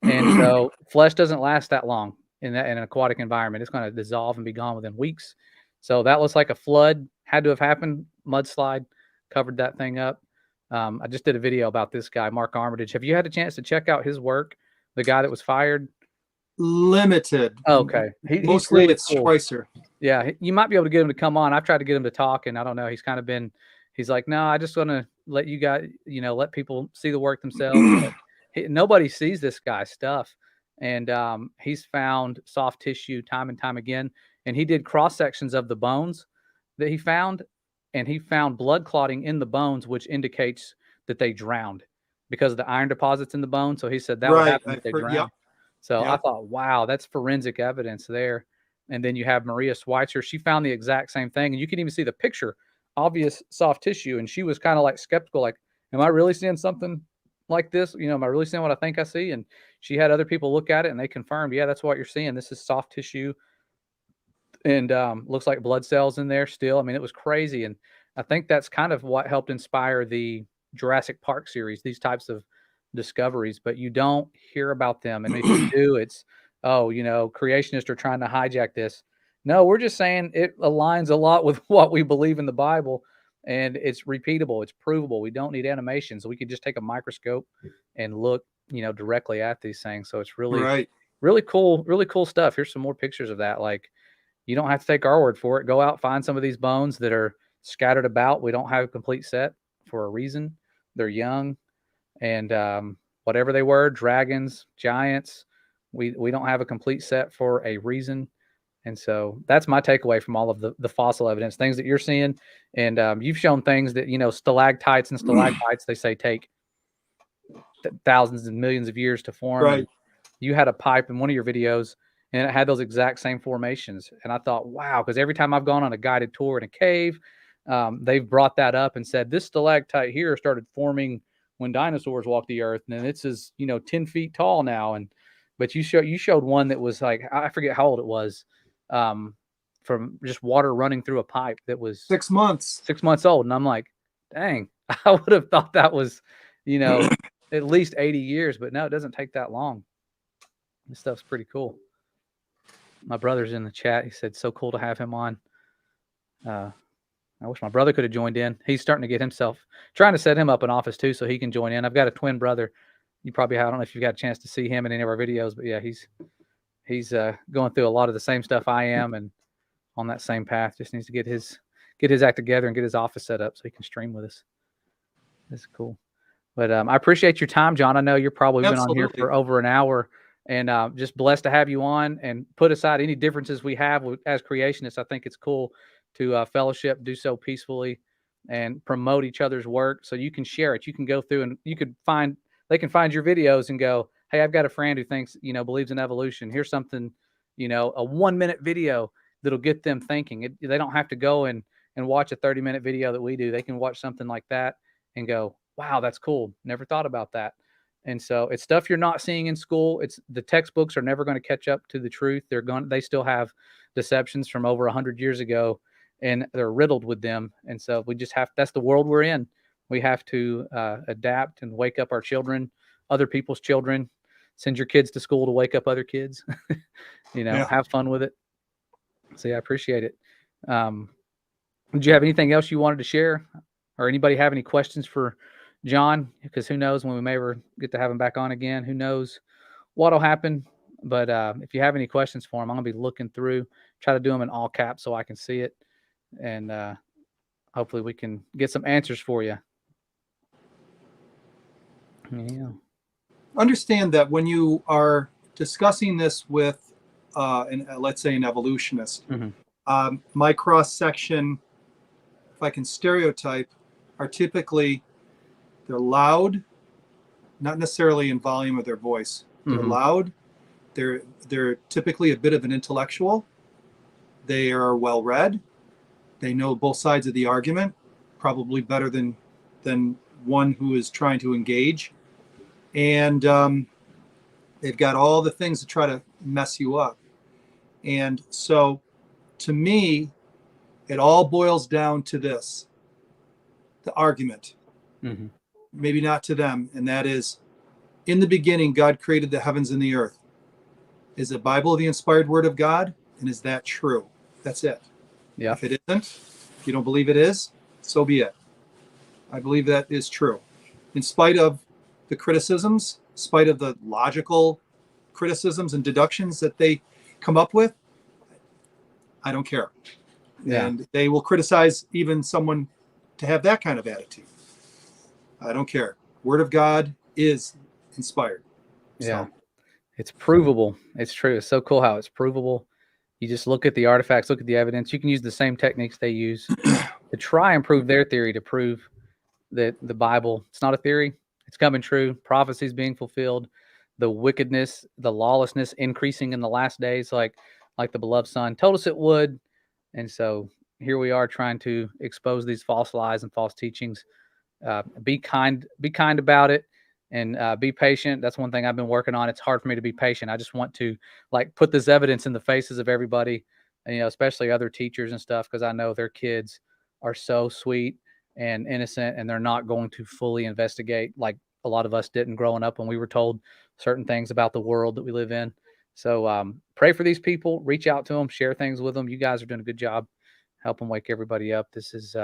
And so flesh doesn't last that long in an aquatic environment. It's going to dissolve and be gone within weeks. So that looks like a flood had to have happened. Mudslide covered that thing up. I just did a video about this guy, Mark Armitage. Have you had a chance to check out his work? The guy that was fired? Limited. Okay. Mostly really it's cool. Schweitzer. Yeah, you might be able to get him to come on. I've tried to get him to talk, and I don't know. He's like, no, I just want to let you guys, let people see the work themselves. Nobody sees this guy's stuff. And he's found soft tissue time and time again. And he did cross sections of the bones that he found, and he found blood clotting in the bones, which indicates that they drowned because of the iron deposits in the bone. So he said that would happen if they drowned. Yep. So I thought, wow, that's forensic evidence there. And then you have Maria Schweitzer. She found the exact same thing. And you can even see the picture, obvious soft tissue. And she was kind of like skeptical, like, am I really seeing something like this? Am I really seeing what I think I see? And she had other people look at it, and they confirmed, yeah, that's what you're seeing. This is soft tissue. And looks like blood cells in there still. I mean, it was crazy. And I think that's kind of what helped inspire the Jurassic Park series, these types of discoveries, but you don't hear about them. And if you do, it's, creationists are trying to hijack this. No, we're just saying it aligns a lot with what we believe in the Bible, and it's repeatable. It's provable. We don't need animations. We could just take a microscope and look, directly at these things. So it's really, right. really cool stuff. Here's some more pictures of that. Like, you don't have to take our word for it. Go out, find some of these bones that are scattered about. We don't have a complete set for a reason. They're young, and whatever they were, dragons, giants, we don't have a complete set for a reason. And so that's my takeaway from all of the fossil evidence, things that you're seeing. And you've shown things that, stalactites and stalagmites, they say take thousands and millions of years to form. Right. And you had a pipe in one of your videos and it had those exact same formations. And I thought, wow, because every time I've gone on a guided tour in a cave, they've brought that up and said this stalactite here started forming when dinosaurs walked the earth. And it's as 10 feet tall now. But you showed one that was like, I forget how old it was, from just water running through a pipe that was 6 months. 6 months old. And I'm like, dang, I would have thought that was, at least 80 years, but no, it doesn't take that long. This stuff's pretty cool. My brother's in the chat. He said, so cool to have him on. I wish my brother could have joined in. He's starting to get trying to set him up an office too, so he can join in. I've got a twin brother. You probably I don't know if you've got a chance to see him in any of our videos, but yeah, he's going through a lot of the same stuff I am and on that same path. Just needs to get his act together and get his office set up so he can stream with us. This is cool. But I appreciate your time, John. I know you're probably been on here for over an hour, and just blessed to have you on. And put aside any differences we have as creationists, I think it's cool to fellowship, do so peacefully, and promote each other's work. So you can share it. You can go through and they can find your videos and go, hey, I've got a friend who thinks, believes in evolution. Here's something, a 1-minute video that'll get them thinking. They don't have to go and watch a 30-minute video that we do. They can watch something like that and go, wow, that's cool. Never thought about that. And so it's stuff you're not seeing in school. It's the textbooks are never going to catch up to the truth. They still have deceptions from over 100 years ago, and they're riddled with them. And so that's the world we're in. We have to adapt and wake up our children, other people's children, send your kids to school to wake up other kids, have fun with it. So yeah, I appreciate it. Did you have anything else you wanted to share, or anybody have any questions for John? Because who knows when we may ever get to have him back on again. Who knows what'll happen. But if you have any questions for him, I'm going to be looking through, try to do them in all caps so I can see it. And hopefully we can get some answers for you. Yeah. Understand that when you are discussing this with, let's say, an evolutionist, my cross section, if I can stereotype, are typically they're loud, not necessarily in volume of their voice. They're loud. They're typically a bit of an intellectual. They are well read. They know both sides of the argument, probably better than one who is trying to engage. And they've got all the things to try to mess you up. And so, to me, it all boils down to this: the argument. Maybe not to them, and that is, in the beginning, God created the heavens and the earth. Is the Bible the inspired word of God? And is that true? That's it. Yeah. If it isn't, if you don't believe it is, so be it. I believe that is true. In spite of the criticisms, in spite of the logical criticisms and deductions that they come up with, I don't care. Yeah. And they will criticize even someone to have that kind of attitude. I don't care. Word of God is inspired. Yeah. It's provable. It's true. It's so cool how it's provable. You just look at the artifacts, look at the evidence. You can use the same techniques they use to try and prove their theory, to prove that the Bible, it's not a theory. It's coming true. Prophecies being fulfilled. The wickedness, the lawlessness increasing in the last days, like the beloved Son told us it would. And so here we are trying to expose these false lies and false teachings. Be kind about it, and be patient. That's one thing I've been working on. It's hard for me to be patient. I just want to put this evidence in the faces of everybody, and, especially other teachers and stuff, because I know their kids are so sweet and innocent, and they're not going to fully investigate like a lot of us didn't growing up when we were told certain things about the world that we live in. So pray for these people, reach out to them, share things with them. You guys are doing a good job helping wake everybody up. This is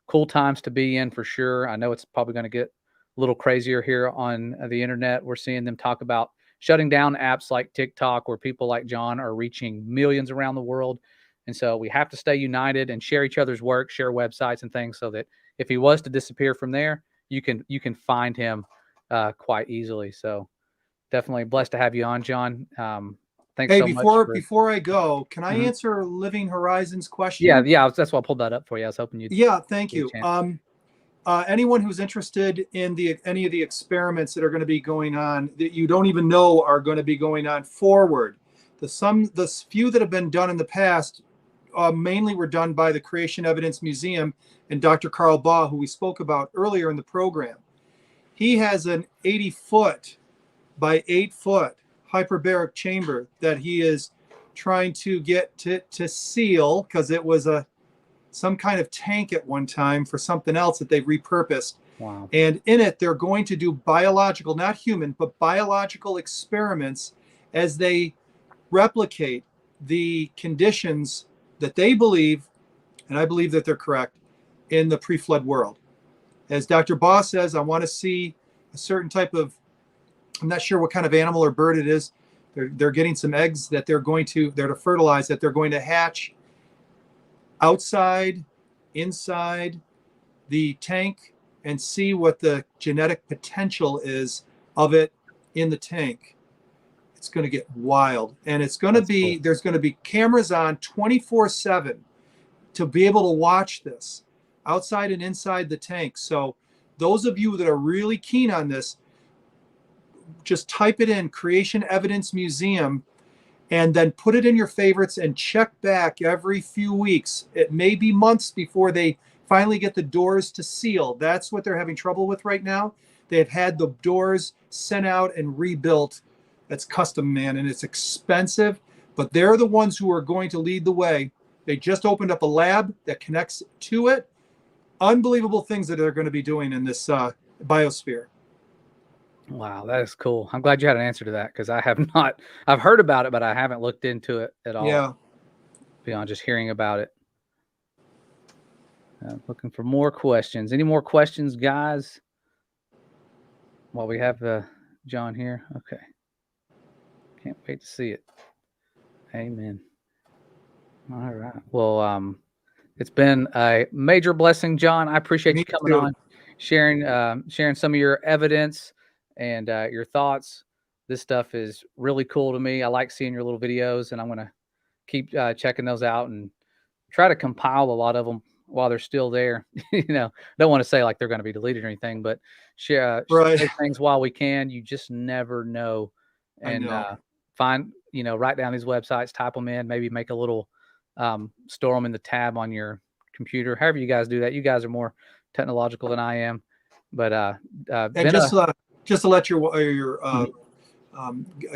cool times to be in for sure. I know it's probably going to get a little crazier here on the internet. We're seeing them talk about shutting down apps like TikTok, where people like John are reaching millions around the world. And so we have to stay united and share each other's work, share websites and things, so that if he was to disappear from there, you can find him quite easily. So definitely blessed to have you on, John. Thanks Hey, so much for. before I go, can I Mhm. answer Living Horizons question? Yeah, that's why I pulled that up for you. I was hoping you'd. Yeah, thank get a you. chance. Anyone who's interested in any of the experiments that are going to be going on that you don't even know are going to be going on forward, the few that have been done in the past mainly were done by the Creation Evidence Museum and Dr. Carl Baugh, who we spoke about earlier in the program. He has an 80-foot by 8-foot hyperbaric chamber that he is trying to get to seal, because it was some kind of tank at one time for something else that they've repurposed. Wow. And in it, they're going to do biological, not human, but biological experiments as they replicate the conditions that they believe, and I believe that they're correct, in the pre-flood world. As Dr. Baugh says, I want to see a certain type of, I'm not sure what kind of animal or bird it is. They're getting some eggs that they're to fertilize, that they're going to hatch outside, inside the tank, and see what the genetic potential is of it in the tank. It's going to get wild. And it's going to be, cool. There's going to be cameras on 24/7 to be able to watch this outside and inside the tank. So those of you that are really keen on this, just type it in, Creation Evidence Museum, and then put it in your favorites and check back every few weeks. It may be months before they finally get the doors to seal. That's what they're having trouble with right now. They've had the doors sent out and rebuilt. That's custom, man, and it's expensive, but they're the ones who are going to lead the way. They just opened up a lab that connects to it. Unbelievable things that they're going to be doing in this biosphere. Wow, that is cool. I'm glad you had an answer to that, because I have not. I've heard about it, but I haven't looked into it at all. Yeah. Beyond just hearing about it. Looking for more questions. Any more questions, guys? While we have John here. Okay. Can't wait to see it. Amen. All right. Well, it's been a major blessing, John. I appreciate you coming on, sharing some of your evidence and your thoughts. This stuff is really cool to me. I like seeing your little videos, and I'm going to keep checking those out and try to compile a lot of them while they're still there. Don't want to say like they're going to be deleted or anything, but share things while we can. You just never know. And find, write down these websites, type them in, maybe make a little, store them in the tab on your computer. However you guys do that. You guys are more technological than I am, but and just to let your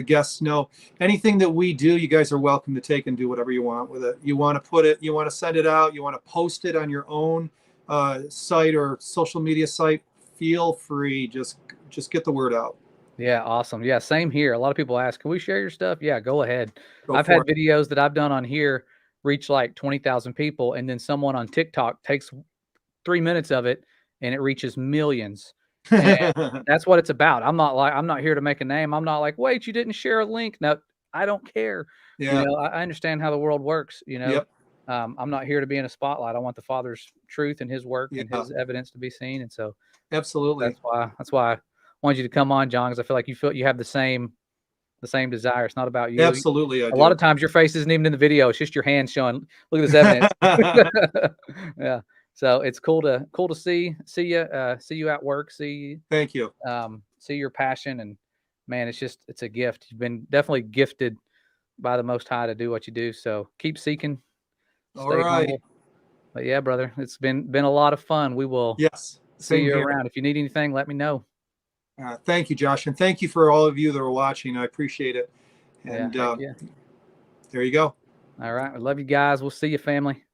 guests know, anything that we do, you guys are welcome to take and do whatever you want with it. You want to put it, you want to send it out, you want to post it on your own site or social media site, feel free. Just get the word out. Yeah, awesome. Yeah, same here. A lot of people ask, can we share your stuff? Yeah, go ahead. I've had videos that I've done on here reach like 20,000 people, and then someone on TikTok takes 3 minutes of it and it reaches millions. And that's what it's about. I'm not here to make a name. I'm not like, wait, you didn't share a link. No, I don't care. Yeah. I understand how the world works. Yep. I'm not here to be in a spotlight. I want the Father's truth and his work and his evidence to be seen. And so absolutely. That's why I wanted you to come on, John, because I feel like you have the same desire. It's not about you. Absolutely. A lot of times your face isn't even in the video. It's just your hands showing, look at this evidence. Yeah. So it's cool to see you at work, thank you. See your passion, and man, it's a gift. You've been definitely gifted by the Most High to do what you do. So keep seeking. Stay humble. But yeah, brother, it's been a lot of fun. We will see you around. If you need anything, let me know. Thank you, Josh, and thank you for all of you that are watching. I appreciate it. And there you go. All right, I love you guys. We'll see you, family.